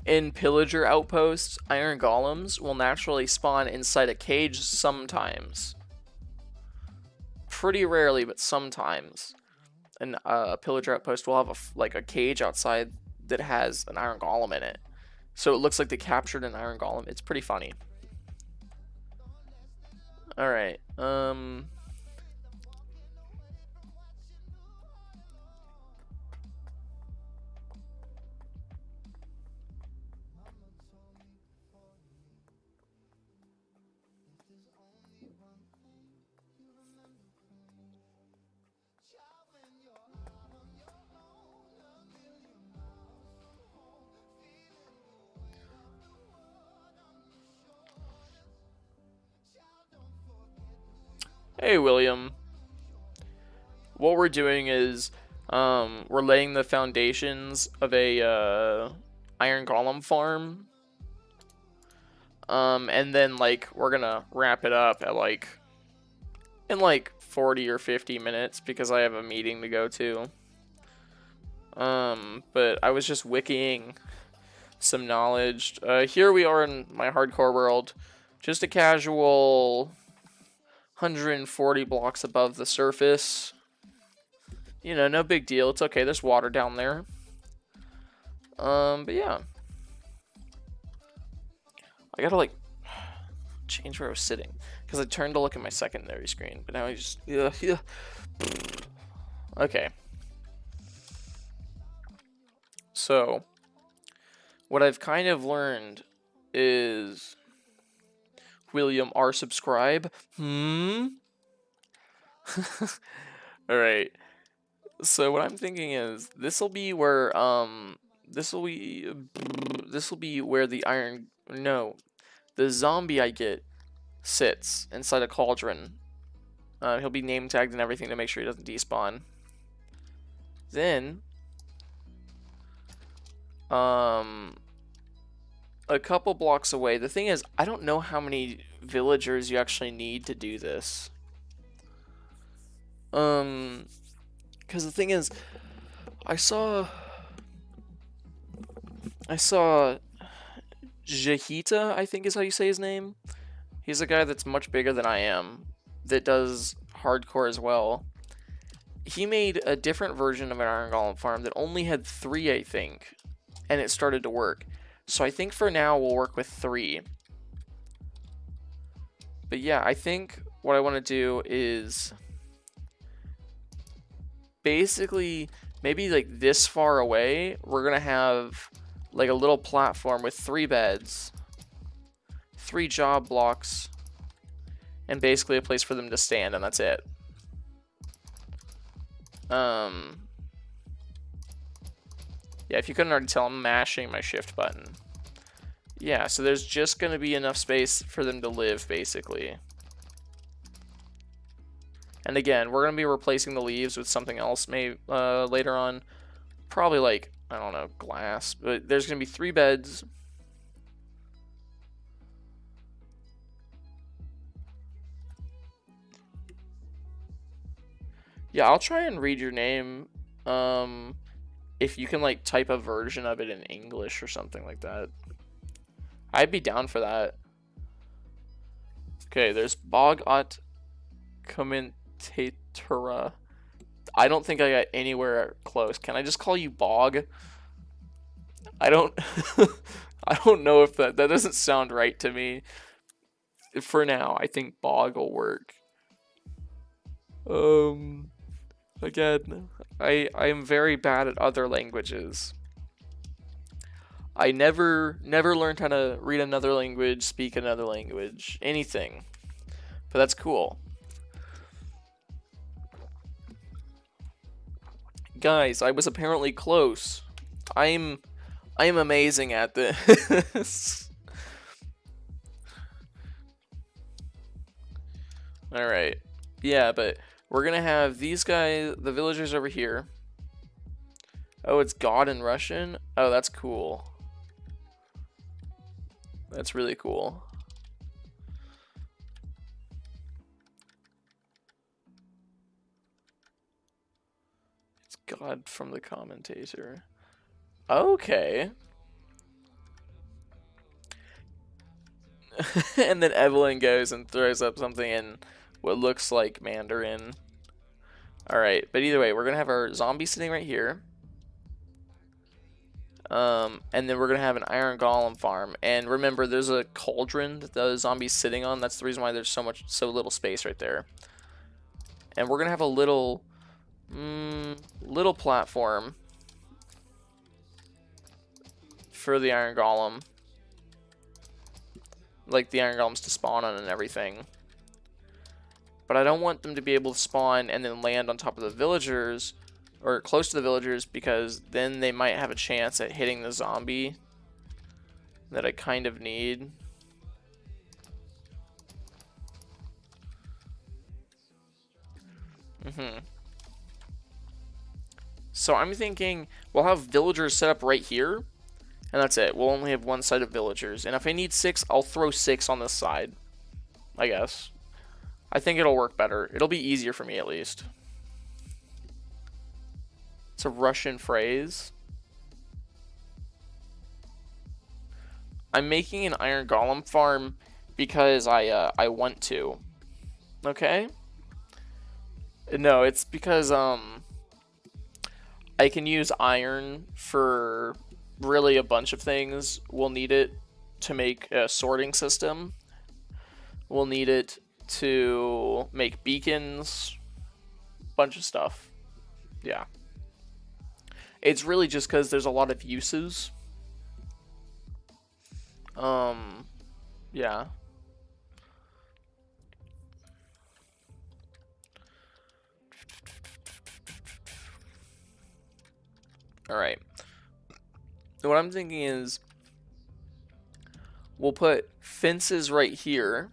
In pillager outposts, iron golems will naturally spawn inside a cage sometimes. pretty rarely, but sometimes, a pillager outpost will have like a cage outside that has an iron golem in it. So it looks like they captured an iron golem. It's pretty funny. Alright, hey, William. What we're doing is, we're laying the foundations of a, iron golem farm. And then, like, we're gonna wrap it up at, like, in, like, 40 or 50 minutes because I have a meeting to go to. But I was just wikiing some knowledge. Here we are in my hardcore world. Just a casual 140 blocks above the surface. You know, no big deal. It's okay. There's water down there. But yeah. I gotta, like, change where I was sitting. Because I turned to look at my secondary screen. But now I just... yeah. Okay. So, what I've kind of learned is... William R. Subscribe. Alright. So what I'm thinking is this will be where this will be where the zombie I get sits inside a cauldron. He'll be name tagged and everything to make sure he doesn't despawn. Then a couple blocks away. The thing is, I don't know how many villagers you actually need to do this. Because the thing is, I saw Jahita, I think is how you say his name. He's a guy that's much bigger than I am, that does hardcore as well. He made a different version of an iron golem farm that only had 3, I think, and it started to work. So I think for now we'll work with 3. But yeah, I think what I want to do is basically maybe like this far away, we're going to have like a little platform with 3 beds, 3 job blocks, and basically a place for them to stand, and that's it. Yeah, if you couldn't already tell, I'm mashing my shift button. Yeah, so there's just going to be enough space for them to live, basically. And again, we're going to be replacing the leaves with something else later on. Probably like, I don't know, glass. But there's going to be 3 beds. Yeah, I'll try and read your name. If you can like type a version of it in English or something like that. I'd be down for that. Okay, there's Bogot Commentatora. I don't think I got anywhere close. Can I just call you Bog? I don't I don't know if that doesn't sound right to me. For now, I think Bog will work. Again, I am very bad at other languages. I never learned how to read another language, speak another language, anything. But that's cool. Guys, I was apparently close. I am amazing at this. Alright. Yeah, but we're gonna have these guys, the villagers over here. Oh, it's God in Russian? Oh, that's cool. That's really cool. It's God from the commentator. Okay. And then Evelyn goes and throws up something in what looks like Mandarin. Alright, but either way, we're gonna have our zombie sitting right here. And then we're gonna have an iron golem farm. And remember, there's a cauldron that the zombie's sitting on. That's the reason why there's so little space right there. And we're gonna have a little platform for the iron golem, like the iron golems to spawn on and everything. But I don't want them to be able to spawn and then land on top of the villagers or close to the villagers, because then they might have a chance at hitting the zombie that I kind of need. So I'm thinking we'll have villagers set up right here, and that's it. We'll only have one side of villagers. And if I need 6, I'll throw 6 on this side, I guess. I think it'll work better. It'll be easier for me, at least. It's a Russian phrase. I'm making an iron golem farm because I want to. Okay? No, it's because I can use iron for really a bunch of things. We'll need it to make a sorting system. We'll need it to make beacons. Bunch of stuff. Yeah. It's really just because there's a lot of uses. Yeah. Alright. What I'm thinking is we'll put fences right here.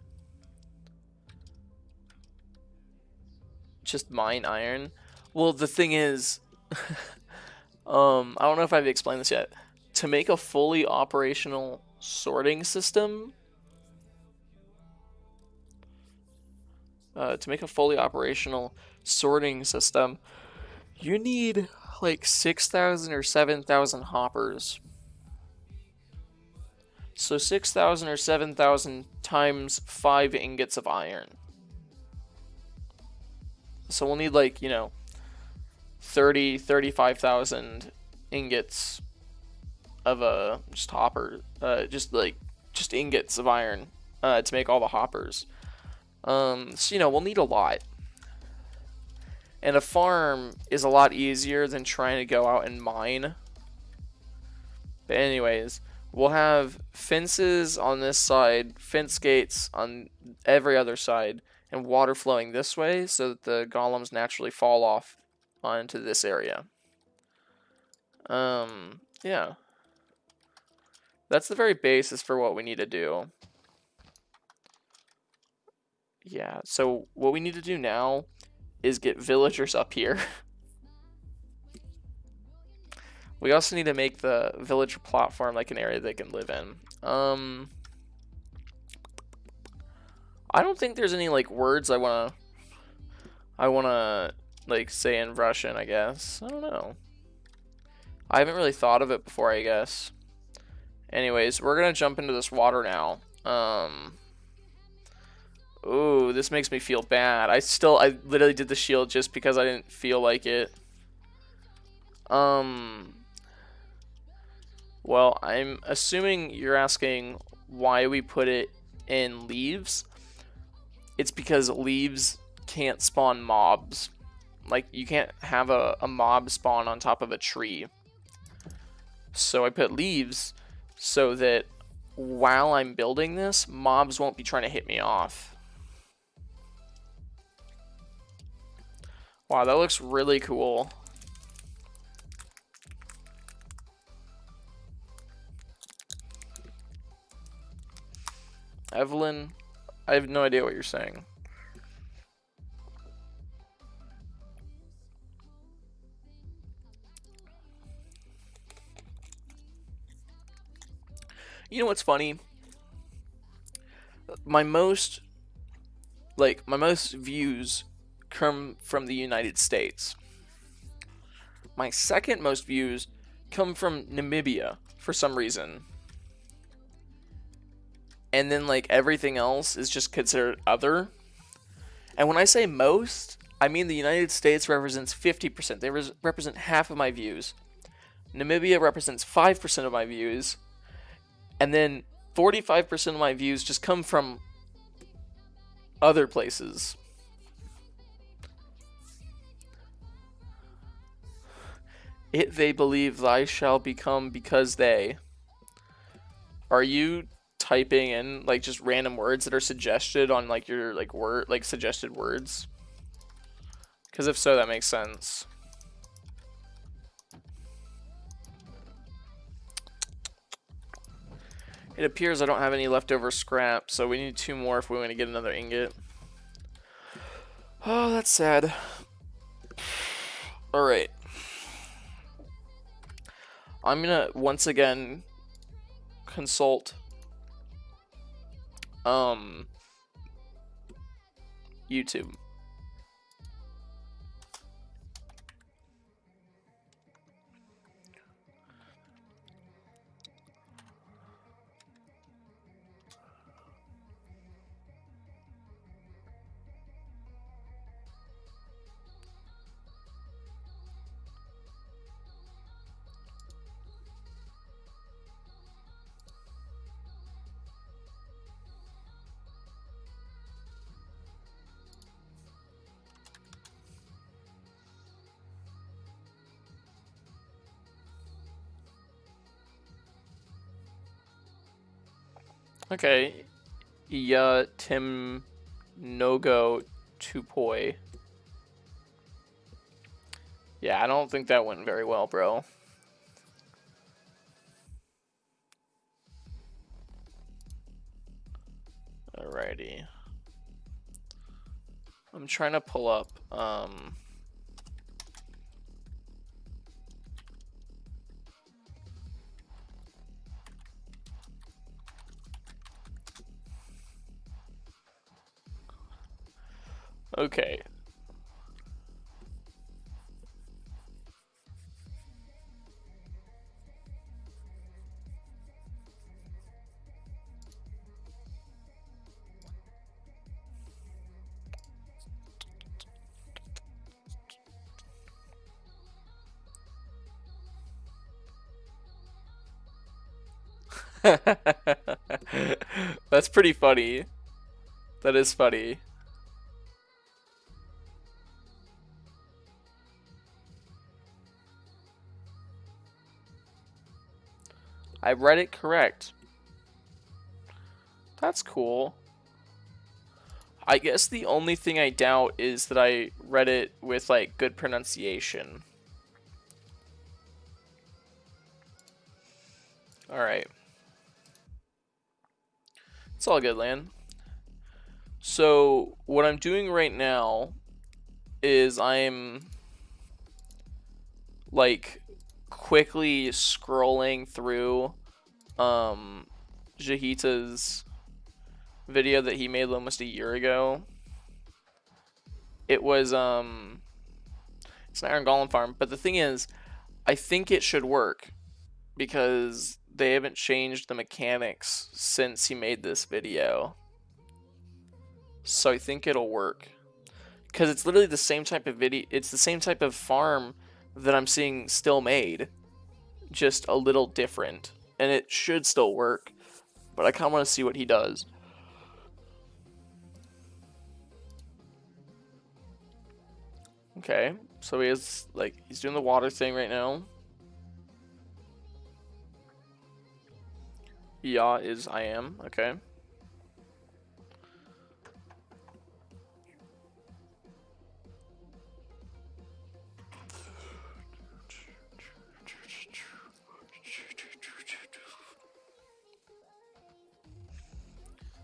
Just mine iron. Well, the thing is, I don't know if I've explained this yet. To make a fully operational sorting system, you need like 6,000 or 7,000 hoppers. So 6,000 or 7,000 times 5 ingots of iron. So we'll need, like, you know, 35,000 ingots of just hopper, just ingots of iron to make all the hoppers. So, you know, we'll need a lot. And a farm is a lot easier than trying to go out and mine. But anyways, we'll have fences on this side, fence gates on every other side, and water flowing this way so that the golems naturally fall off onto this area. Yeah. That's the very basis for what we need to do. Yeah, so what we need to do now is get villagers up here. We also need to make the villager platform like an area they can live in. I don't think there's any like words I wanna like say in Russian, I guess. I don't know. I haven't really thought of it before, I guess. Anyways, we're gonna jump into this water now. Ooh, this makes me feel bad. I literally did the shield just because I didn't feel like it. Well, I'm assuming you're asking why we put it in leaves. It's because leaves can't spawn mobs. Like, you can't have a mob spawn on top of a tree. So I put leaves so that while I'm building this, mobs won't be trying to hit me off. Wow, that looks really cool. Evelyn, I have no idea what you're saying. You know what's funny? My most views come from the United States. My second most views come from Namibia for some reason. And then like everything else is just considered other. And when I say most, I mean, the United States represents 50%. They represent half of my views. Namibia represents 5% of my views. And then 45% of my views just come from other places. It they believe thy shall become because they. Are you typing in like just random words that are suggested on like your like word like suggested words? Because if so, that makes sense. It appears I don't have any leftover scrap, so we need 2 more if we want to get another ingot. Oh, that's sad. Alright. I'm gonna once again consult YouTube. Okay. Yeah, Tim Nogo Tupoi. Yeah, I don't think that went very well, bro. Alrighty. I'm trying to pull up, okay. That's pretty funny. That is funny. I read it correct. That's cool. I guess the only thing I doubt is that I read it with like good pronunciation. Alright. It's all good, Lan. So, what I'm doing right now is I'm like quickly scrolling through Jahita's video that he made almost a year ago. It was it's an iron golem farm, but the thing is, I think it should work because they haven't changed the mechanics since he made this video. So I think it'll work. Because it's literally the same type of video, it's the same type of farm that I'm seeing still made, just a little different. And it should still work, but I kind of want to see what he does. Okay, so he has, like, he's doing the water thing right now. Yeah, is I am, okay.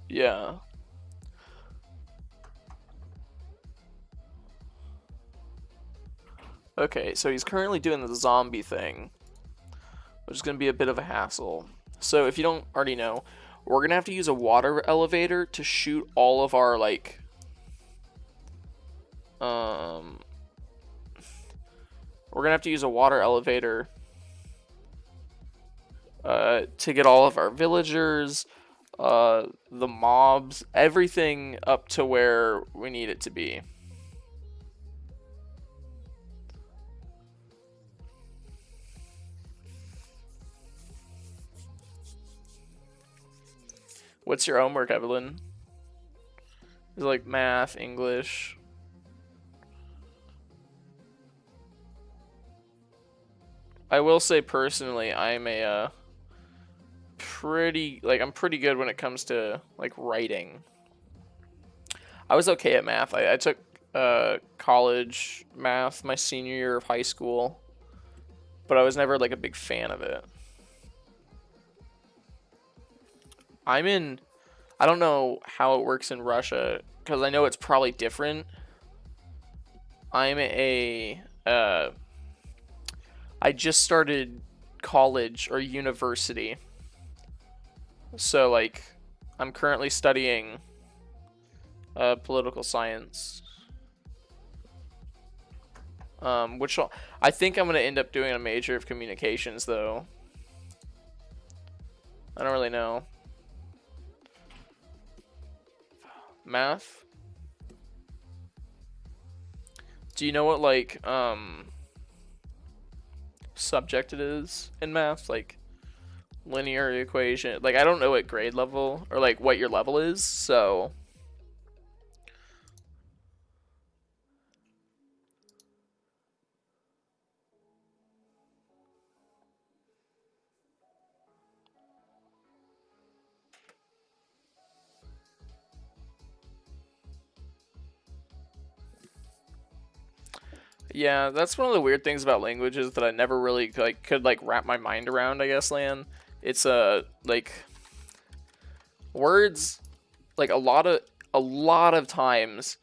Yeah. Okay, so he's currently doing the zombie thing, which is going to be a bit of a hassle. So if you don't already know, we're going to have to use a water elevator to shoot all of our, like, we're going to have to use a water elevator to get all of our villagers, the mobs, everything up to where we need it to be. What's your homework, Evelyn? Is it like math, English? I will say personally, I'm a I'm pretty good when it comes to like writing. I was okay at math. I took college math my senior year of high school, but I was never like a big fan of it. I'm in I don't know how it works in Russia because I know it's probably different. I'm a I just started college or university. So like I'm currently studying political science. Which I think I'm going to end up doing a major of communications though. I don't really know. Math? Do you know what like subject it is in math? Like linear equation. Like I don't know what grade level or like what your level is, so yeah, that's one of the weird things about languages that I never really like could like wrap my mind around, I guess, Lan. It's like words like a lot of times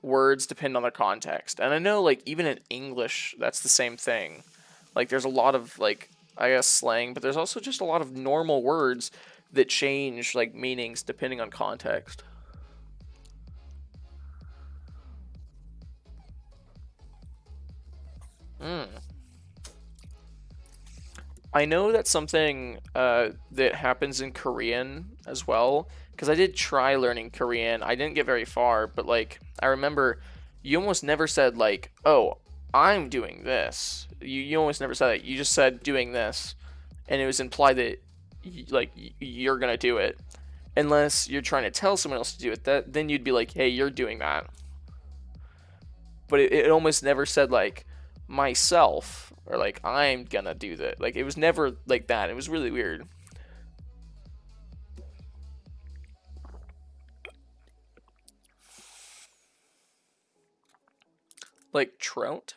words depend on their context. And I know like even in English that's the same thing. Like there's a lot of like I guess slang, but there's also just a lot of normal words that change like meanings depending on context. Mm. I know that's something that happens in Korean as well, because I did try learning Korean. I didn't get very far, but like I remember you almost never said like, "Oh, I'm doing this." You almost never said that. You just said doing this, and it was implied that you're gonna do it, unless you're trying to tell someone else to do it. That then you'd be like, "Hey, you're doing that." But it almost never said like myself or like I'm gonna do that. Like it was never like that. It was really weird. Like trout.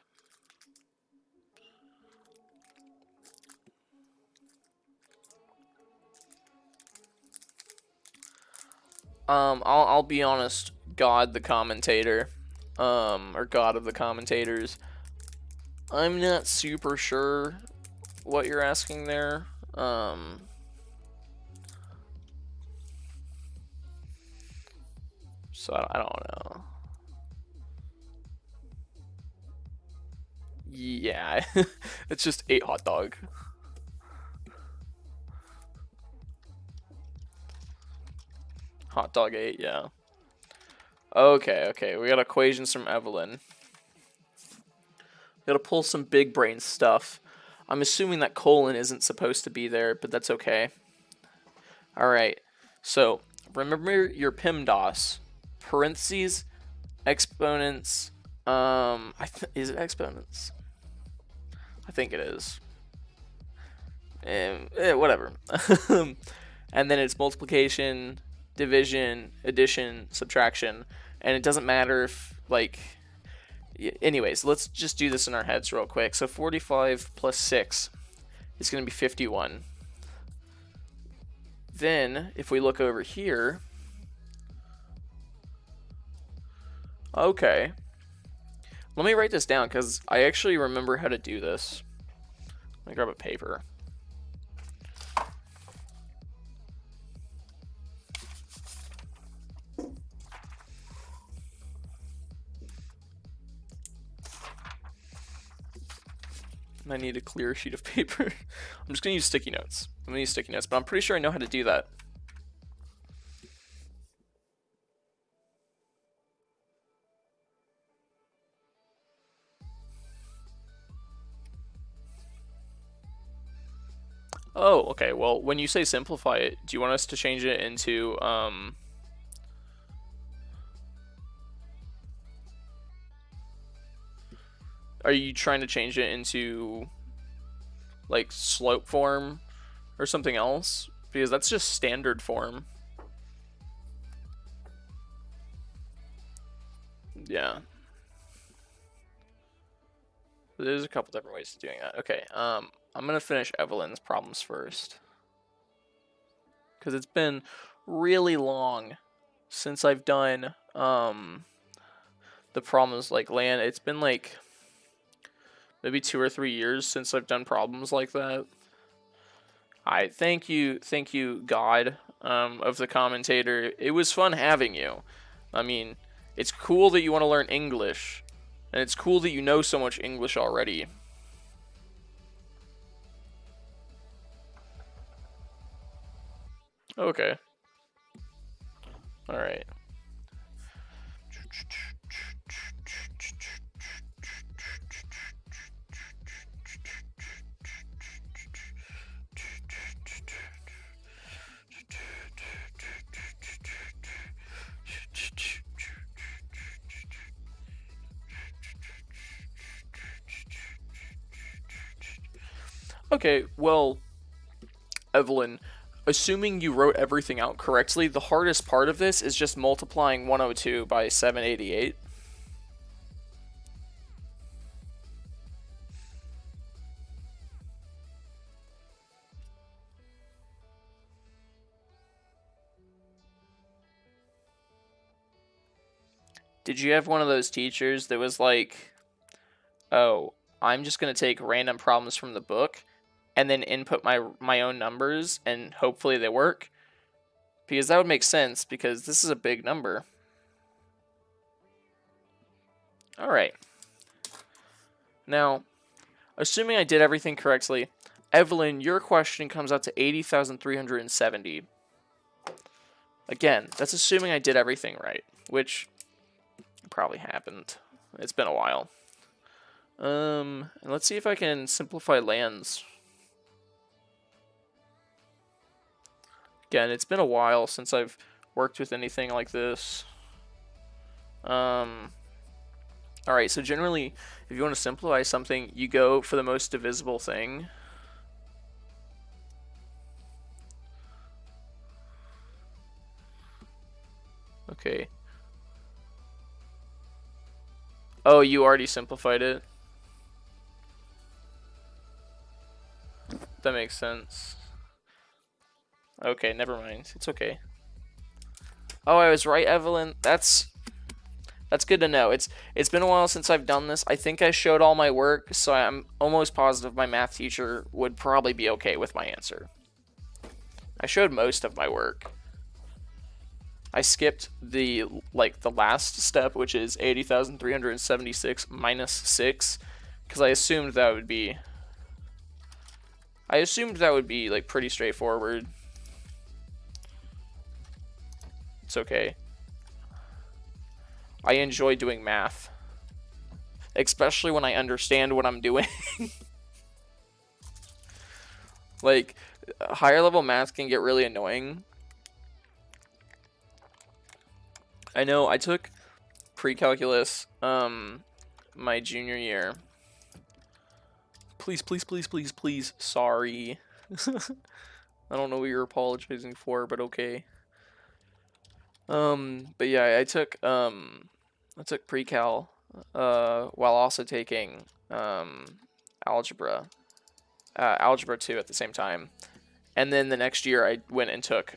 I'll be honest. God the commentator, or God of the commentators. I'm not super sure what you're asking there. So I don't know. Yeah, it's just 8 hot dog. Hot dog 8. Yeah. Okay, okay. We got equations from Evelyn. We gotta pull some big brain stuff. I'm assuming that colon isn't supposed to be there, but that's okay. All right. So remember your PIMDOS. Parentheses, exponents. Is it exponents? I think it is. Whatever. And then it's multiplication, division, addition, subtraction, and it doesn't matter if like. Anyways, let's just do this in our heads real quick. So 45 plus 6 is going to be 51. Then, if we look over here, okay. Let me write this down because I actually remember how to do this. Let me grab a paper. I need a clear sheet of paper. I'm just gonna use sticky notes. I'm gonna use sticky notes, but I'm pretty sure I know how to do that. Oh, okay. Well, when you say simplify it, do you want us to change it into are you trying to change it into like slope form or something else? Because that's just standard form. Yeah. There's a couple different ways of doing that. Okay, I'm gonna finish Evelyn's problems first. Because it's been really long since I've done the problems like land. It's been like maybe 2 or 3 years since I've done problems like that. I thank you, God, of the commentator. It was fun having you. I mean, it's cool that you want to learn English, and it's cool that you know so much English already. Okay. All right. Okay, well, Evelyn, assuming you wrote everything out correctly, the hardest part of this is just multiplying 102 by 788. Did you have one of those teachers that was like, oh, I'm just going to take random problems from the book and then input my own numbers and hopefully they work? Because that would make sense because this is a big number. All right. Now, assuming I did everything correctly, Evelyn, your question comes out to 80,370. Again, that's assuming I did everything right, which probably happened. It's been a while. And let's see if I can simplify lands. Again, it's been a while since I've worked with anything like this. Alright, so generally, if you want to simplify something, you go for the most divisible thing. Okay. Oh, you already simplified it? That makes sense. Okay, never mind. It's okay. Oh, I was right, Evelyn. That's good to know. It's been a while since I've done this. I think I showed all my work, so I'm almost positive my math teacher would probably be okay with my answer. I showed most of my work. I skipped the last step, which is 80,376 minus 6, because I assumed that would be like pretty straightforward. It's okay. I enjoy doing math, especially when I understand what I'm doing. Like, higher level math can get really annoying. I know I took pre-calculus my junior year. Please, please, please, please, please. Sorry. I don't know what you're apologizing for, but okay. But yeah, I took pre-cal while also taking algebra 2 at the same time. And then the next year I went and took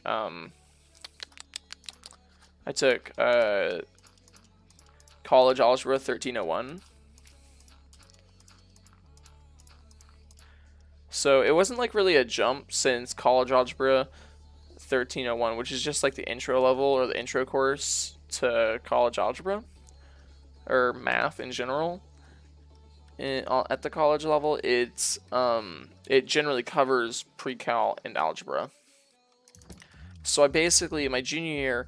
college algebra 1301. So it wasn't like really a jump since college algebra 1301, which is just like the intro level or the intro course to college algebra or math in general. At the college level, it generally covers pre-cal and algebra. So I basically, my junior year,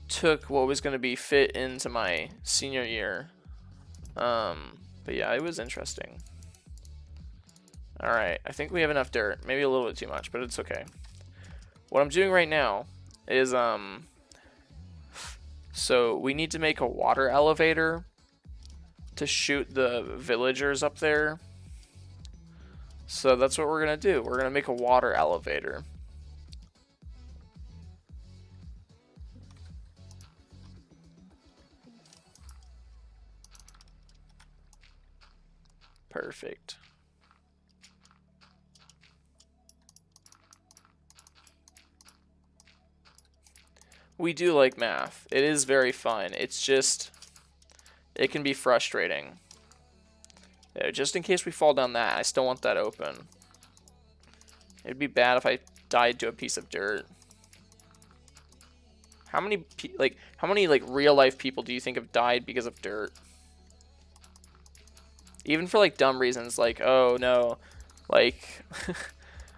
took what was going to be fit into my senior year. But yeah, it was interesting. Alright, I think we have enough dirt. Maybe a little bit too much, but it's okay. What I'm doing right now is, so we need to make a water elevator to shoot the villagers up there. So that's what we're going to do. We're going to make a water elevator. Perfect. We do like math. It is very fun. It's just, it can be frustrating. Yeah, just in case we fall down that, I still want that open. It'd be bad if I died to a piece of dirt. How many real life people do you think have died because of dirt? Even for like dumb reasons, like, oh no, like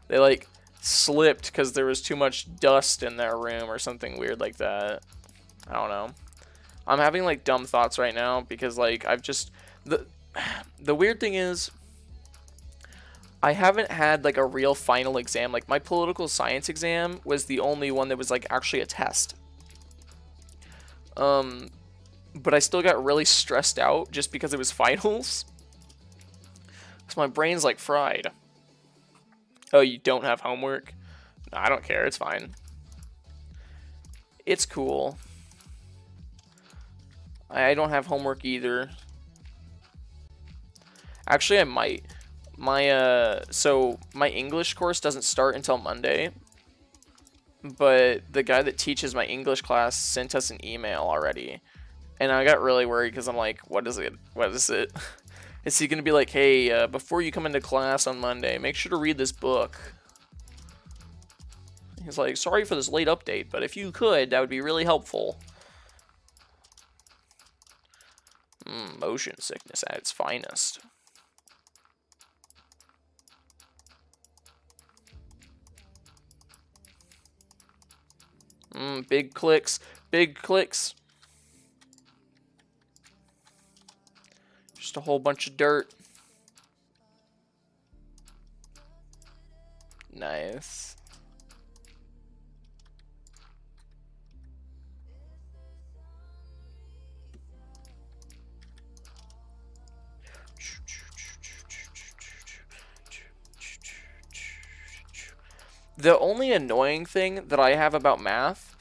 they like slipped because there was too much dust in their room or something weird like that. I don't know. I'm having like dumb thoughts right now because like I've just the weird thing is I haven't had like a real final exam. Like my political science exam was the only one that was like actually a test. But I still got really stressed out just because it was finals. So my brain's like fried. Oh, you don't have homework? No, I don't care. It's fine. It's cool. I don't have homework either. Actually, I might. So my English course doesn't start until Monday. But the guy that teaches my English class sent us an email already. And I got really worried because I'm like, what is it? What is it? Is he going to be like, hey, before you come into class on Monday, make sure to read this book? He's like, sorry for this late update, but if you could, that would be really helpful. Motion sickness at its finest. Big clicks. Big clicks. Just a whole bunch of dirt. Nice. The only annoying thing that I have about math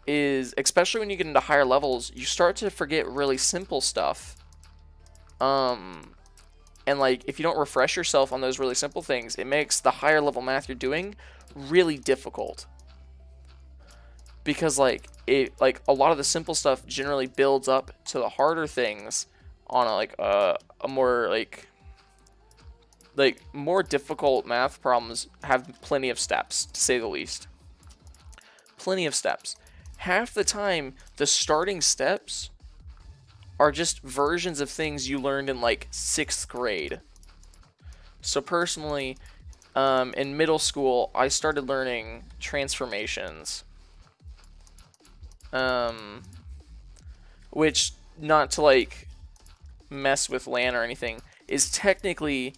is, especially when you get into higher levels, you start to forget really simple stuff. And like, if you don't refresh yourself on those really simple things, it makes the higher level math you're doing really difficult. Because like, a lot of the simple stuff generally builds up to the harder things on a more more difficult math problems have plenty of steps, to say the least. Plenty of steps. Half the time, the starting steps are just versions of things you learned in like 6th grade. So personally, in middle school, I started learning transformations. Which, not to like mess with LAN or anything, is technically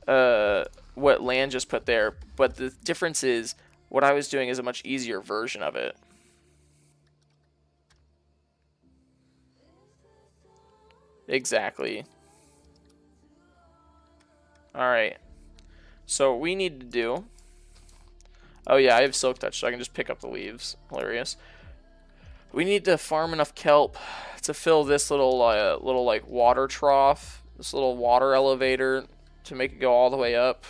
what LAN just put there, but the difference is what I was doing is a much easier version of it. Exactly. Alright. So what we need to do... Oh yeah, I have Silk Touch, so I can just pick up the leaves. Hilarious. We need to farm enough kelp to fill this little like water trough, this little water elevator, to make it go all the way up.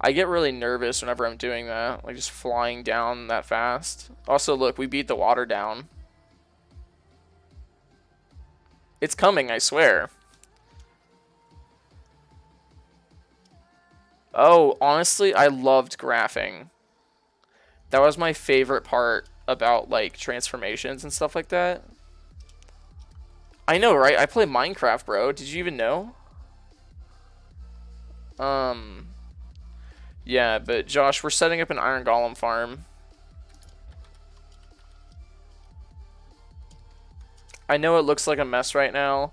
I get really nervous whenever I'm doing that, like just flying down that fast. Also, look, we beat the water down. It's coming, I swear. Oh, honestly, I loved graphing. That was my favorite part about like transformations and stuff like that. I know, right? I play Minecraft, bro. Did you even know? Yeah, but Josh, we're setting up an iron golem farm. I know it looks like a mess right now,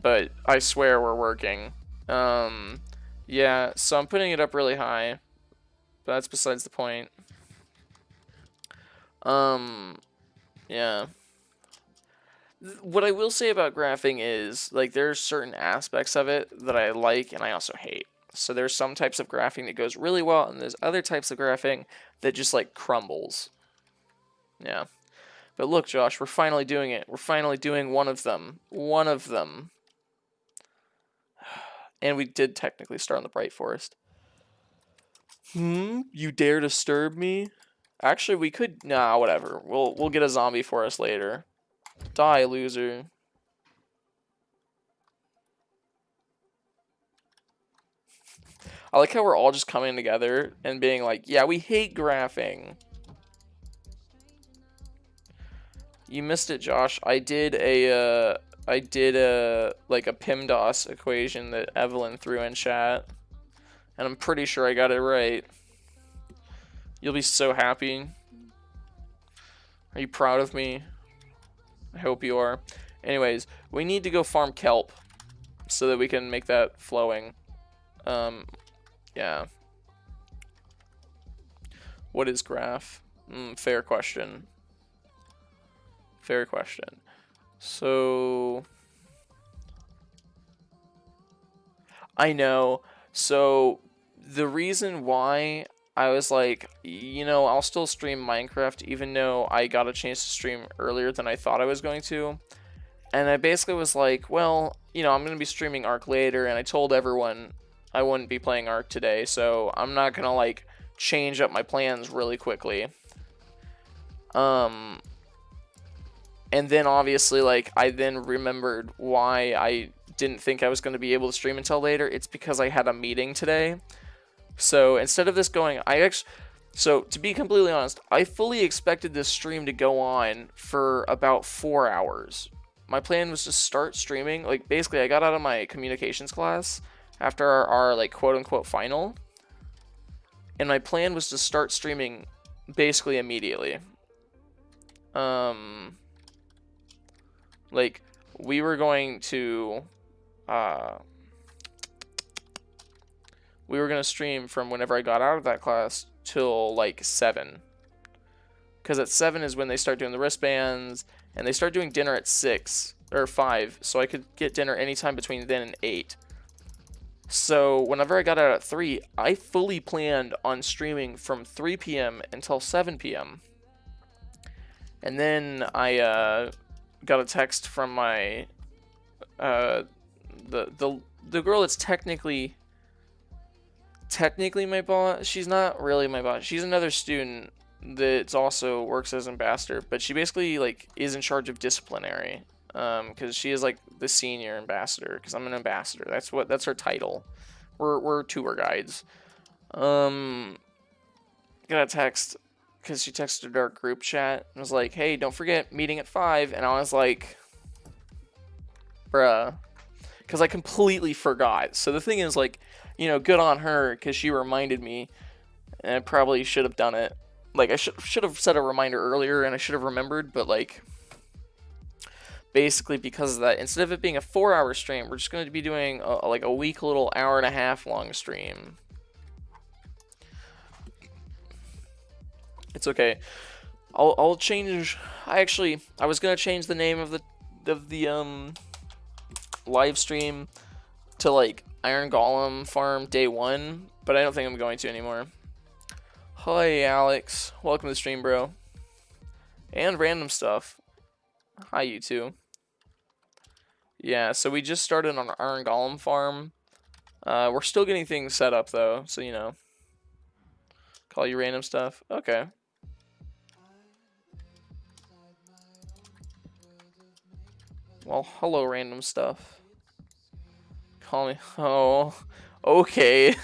but I swear we're working. Yeah, so I'm putting it up really high, but that's besides the point. Yeah. What I will say about graphing is, like, there's certain aspects of it that I like and I also hate. So there's some types of graphing that goes really well, and there's other types of graphing that just, like, crumbles. Yeah. But look, Josh, we're finally doing it. We're finally doing one of them. One of them. And we did technically start on the Bright Forest. You dare disturb me? Actually, we could... Nah, whatever. We'll get a zombie for us later. Die, loser. I like how we're all just coming together and being like, yeah, we hate graphing. You missed it, Josh. I did a like a PIMDOS equation that Evelyn threw in chat, and I'm pretty sure I got it right. You'll be so happy. Are you proud of me? I hope you are. Anyways, we need to go farm kelp so that we can make that flowing. Yeah. What is graph? Fair question. Fair question. So... I know. So, the reason why I was like, you know, I'll still stream Minecraft even though I got a chance to stream earlier than I thought I was going to. And I basically was like, well, you know, I'm going to be streaming Ark later, and I told everyone I wouldn't be playing Ark today, so I'm not going to, like, change up my plans really quickly. And then, obviously, like, I then remembered why I didn't think I was going to be able to stream until later. It's because I had a meeting today. So, instead of this going, so, to be completely honest, I fully expected this stream to go on for about 4 hours. My plan was to start streaming, like, basically, I got out of my communications class after our like, quote-unquote final, and my plan was to start streaming basically immediately. Like, we were going to, stream from whenever I got out of that class till, like, 7. Because at 7 is when they start doing the wristbands, and they start doing dinner at 6, or 5, so I could get dinner anytime between then and 8. So, whenever I got out at 3, I fully planned on streaming from 3 p.m. until 7 p.m. And then I got a text from my the girl that's technically my boss. She's not really my boss. She's another student that also works as ambassador, but she basically like is in charge of disciplinary. Because she is like the senior ambassador. Because I'm an ambassador. That's her title. We're tour guides. Got a text because she texted our group chat and was like, "Hey, don't forget meeting at 5." And I was like, "Bruh," because I completely forgot. So the thing is, like, you know, good on her because she reminded me, and I probably should have done it. Like, I should have set a reminder earlier, and I should have remembered, but like. Basically, because of that, instead of it being a 4-hour stream, we're just going to be doing like a weak little hour-and-a-half long stream. It's okay. I'll change. I was gonna change the name of the live stream to like Iron Golem Farm Day 1, but I don't think I'm going to anymore. Hi, Alex. Welcome to the stream, bro. And random stuff. Hi, you two. Yeah, so we just started on Iron Golem Farm. We're still getting things set up, though, so, you know. Call you random stuff? Okay. Well, hello, random stuff. Call me... Oh, okay.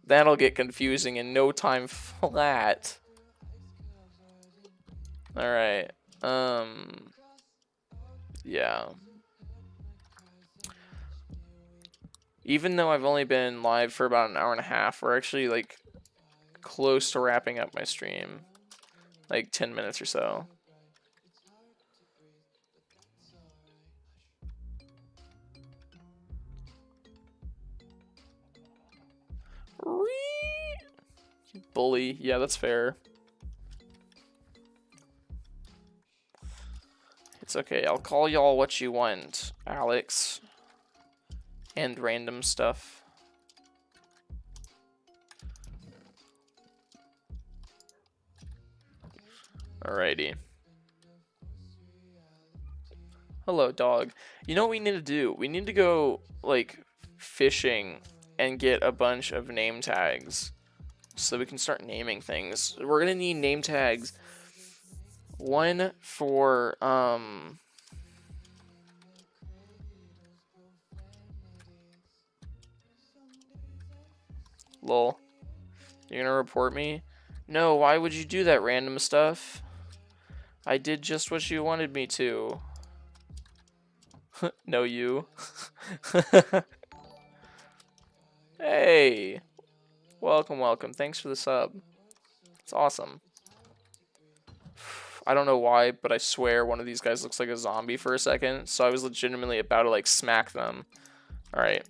That'll get confusing in no time flat. Alright. Yeah. Even though I've only been live for about an hour and a half, we're actually, like, close to wrapping up my stream. Like, 10 minutes or so. Bully. Yeah, that's fair. It's okay. I'll call y'all what you want, Alex. And random stuff. Alrighty. Hello, dog. You know what we need to do? We need to go, like, fishing and get a bunch of name tags so we can start naming things. We're gonna need name tags. One for, lol. You're gonna report me? No, why would you do that random stuff? I did just what you wanted me to. No, you. Hey. Welcome, welcome. Thanks for the sub. It's awesome. I don't know why, but I swear one of these guys looks like a zombie for a second, so I was legitimately about to, like, smack them. Alright.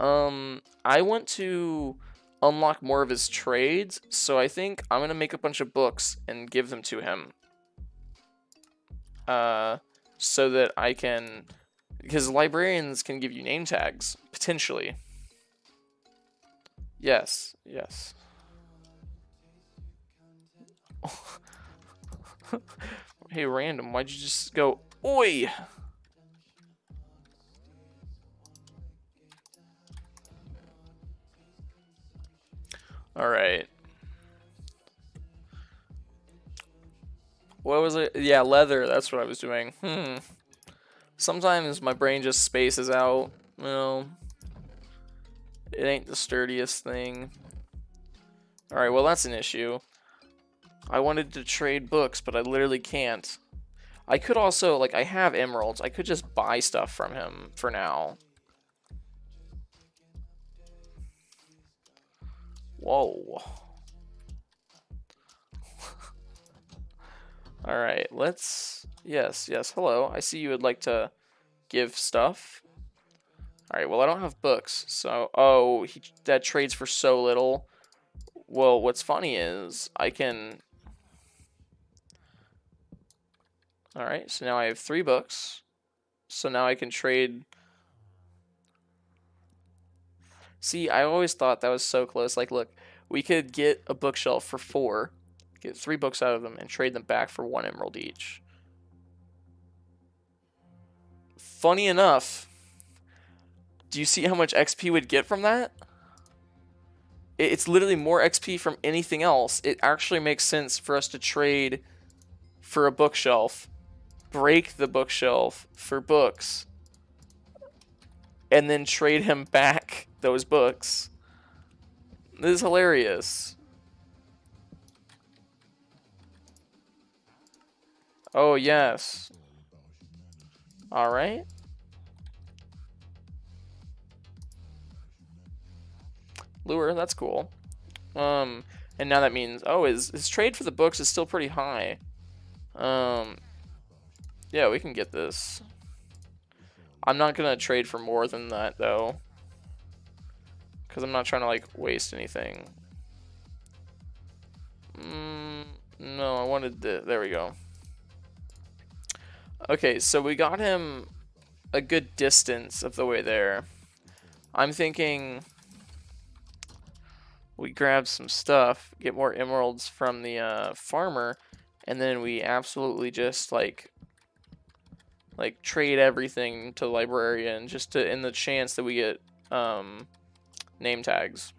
I want to unlock more of his trades, so I think I'm gonna make a bunch of books and give them to him. So that I can... Because librarians can give you name tags, potentially. Yes, yes. Hey, random, why'd you just go, oi? Alright. What was it? Yeah, leather, that's what I was doing. Sometimes my brain just spaces out. Well, it ain't the sturdiest thing. Alright, well that's an issue. I wanted to trade books, but I literally can't. I could also, like, I have emeralds. I could just buy stuff from him for now. Whoa. Alright, let's... Yes, yes, hello. I see you would like to give stuff. Alright, well, I don't have books, so... Oh, that trades for so little. Well, what's funny is I can... Alright, so now I have 3 books. So now I can trade... See, I always thought that was so close. Like, look, we could get a bookshelf for 4, get 3 books out of them, and trade them back for 1 emerald each. Funny enough, do you see how much XP we'd get from that? It's literally more XP from anything else. It actually makes sense for us to trade for a bookshelf, break the bookshelf for books, and then trade him back those books. This is hilarious. Oh, yes. Alright. Lure, that's cool. And now that means, oh, his trade for the books is still pretty high. Yeah, we can get this. I'm not gonna trade for more than that, though. Because I'm not trying to, like, waste anything. No, I wanted the... There we go. Okay, so we got him a good distance of the way there. I'm thinking we grab some stuff, get more emeralds from the farmer, and then we absolutely just like trade everything to the librarian just to in the chance that we get name tags.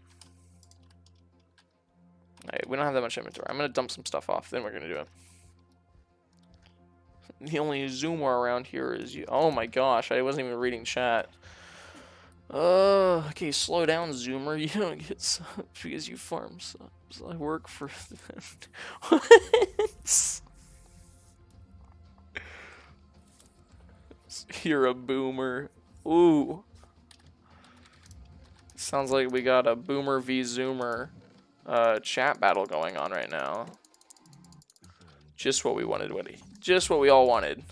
Alright, we don't have that much inventory. I'm gonna dump some stuff off, then we're gonna do it. The only zoomer around here is you. Oh my gosh, I wasn't even reading chat. Okay, slow down, zoomer. You don't get subs because you farm subs. I work for them. What? You're a boomer. Ooh. Sounds like we got a boomer v zoomer chat battle going on right now. Just what we wanted, Woody. Just what we all wanted.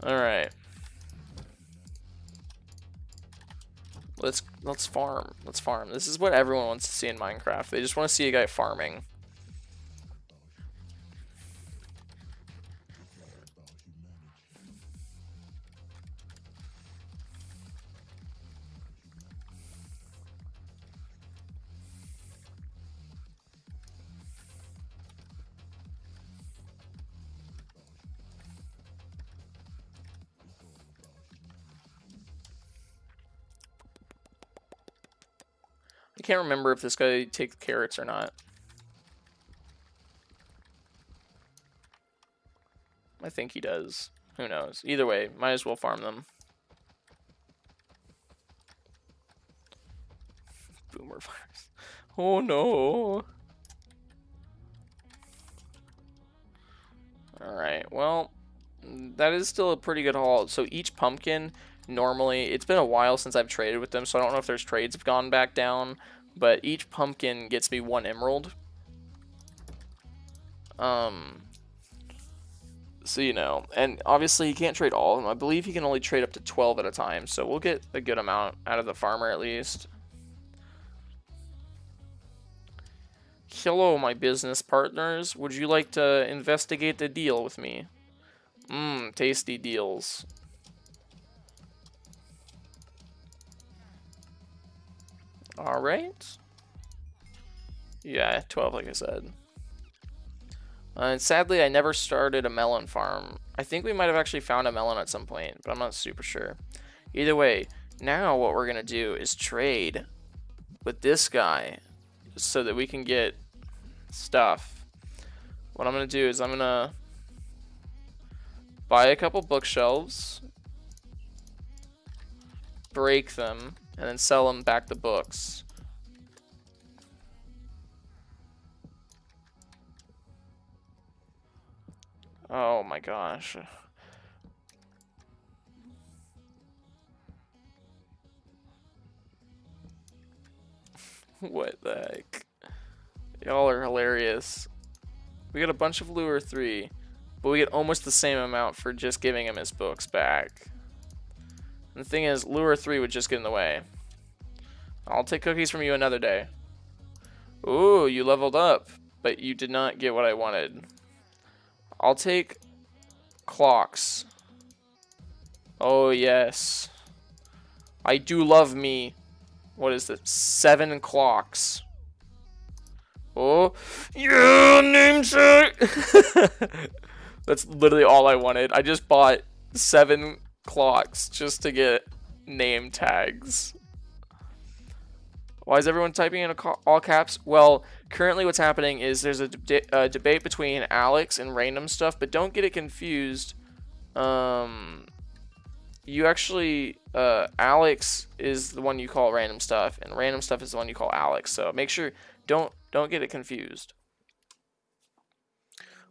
Alright. Let's farm. Let's farm. This is what everyone wants to see in Minecraft. They just want to see a guy farming. I can't remember if this guy takes carrots or not. I think he does. Who knows? Either way, might as well farm them. Boomer virus. Oh no. Alright, well, that is still a pretty good haul. So each pumpkin, normally, it's been a while since I've traded with them, so I don't know if there's trades have gone back down, but each pumpkin gets me 1 emerald. So, you know, and obviously you can't trade all of them. I believe you can only trade up to 12 at a time, so we'll get a good amount out of the farmer at least. Hello, my business partners. Would you like to investigate a deal with me? Tasty deals. Alright. Yeah, 12 like I said. And sadly, I never started a melon farm. I think we might have actually found a melon at some point, but I'm not super sure. Either way, now what we're going to do is trade with this guy so that we can get stuff. What I'm going to do is I'm going to buy a couple bookshelves, break them, and then sell them back the books. Oh my gosh. What the heck? Y'all are hilarious. We got a bunch of Lure 3, but we get almost the same amount for just giving him his books back. And the thing is, Lure 3 would just get in the way. I'll take cookies from you another day. Ooh, you leveled up, but you did not get what I wanted. I'll take clocks. Oh, yes. I do love me. What is this? 7 clocks. Oh, yeah, namesake! That's literally all I wanted. I just bought 7 clocks just to get name tags. Why is everyone typing in all caps? Well, currently what's happening is there's a debate between Alex and random stuff, but don't get it confused. You actually, Alex is the one you call random stuff, and random stuff is the one you call Alex. So make sure, don't get it confused.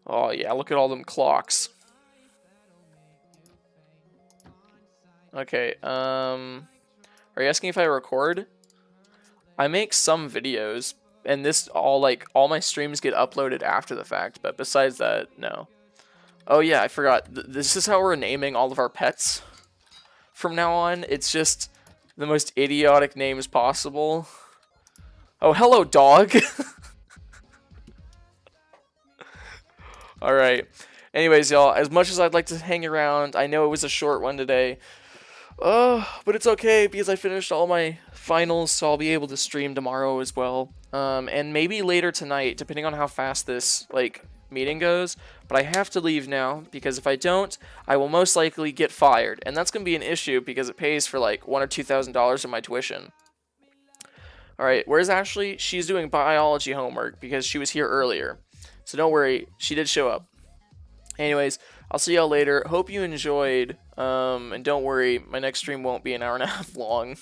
Oh yeah, look at all them clocks. Okay, are you asking if I record? I make some videos, and this all my streams get uploaded after the fact, but besides that, no. Oh yeah, I forgot. This is how we're naming all of our pets. From now on, it's just the most idiotic names possible. Oh, hello, dog. Alright. Anyways, y'all, as much as I'd like to hang around, I know it was a short one today. But it's okay because I finished all my finals, so I'll be able to stream tomorrow as well. And maybe later tonight, depending on how fast this, meeting goes. But I have to leave now because if I don't, I will most likely get fired. And that's going to be an issue because it pays for $1,000 or $2,000 of my tuition. Alright, where's Ashley? She's doing biology homework because she was here earlier. So don't worry, she did show up. Anyways, I'll see y'all later. Hope you enjoyed. And don't worry, my next stream won't be an hour and a half long.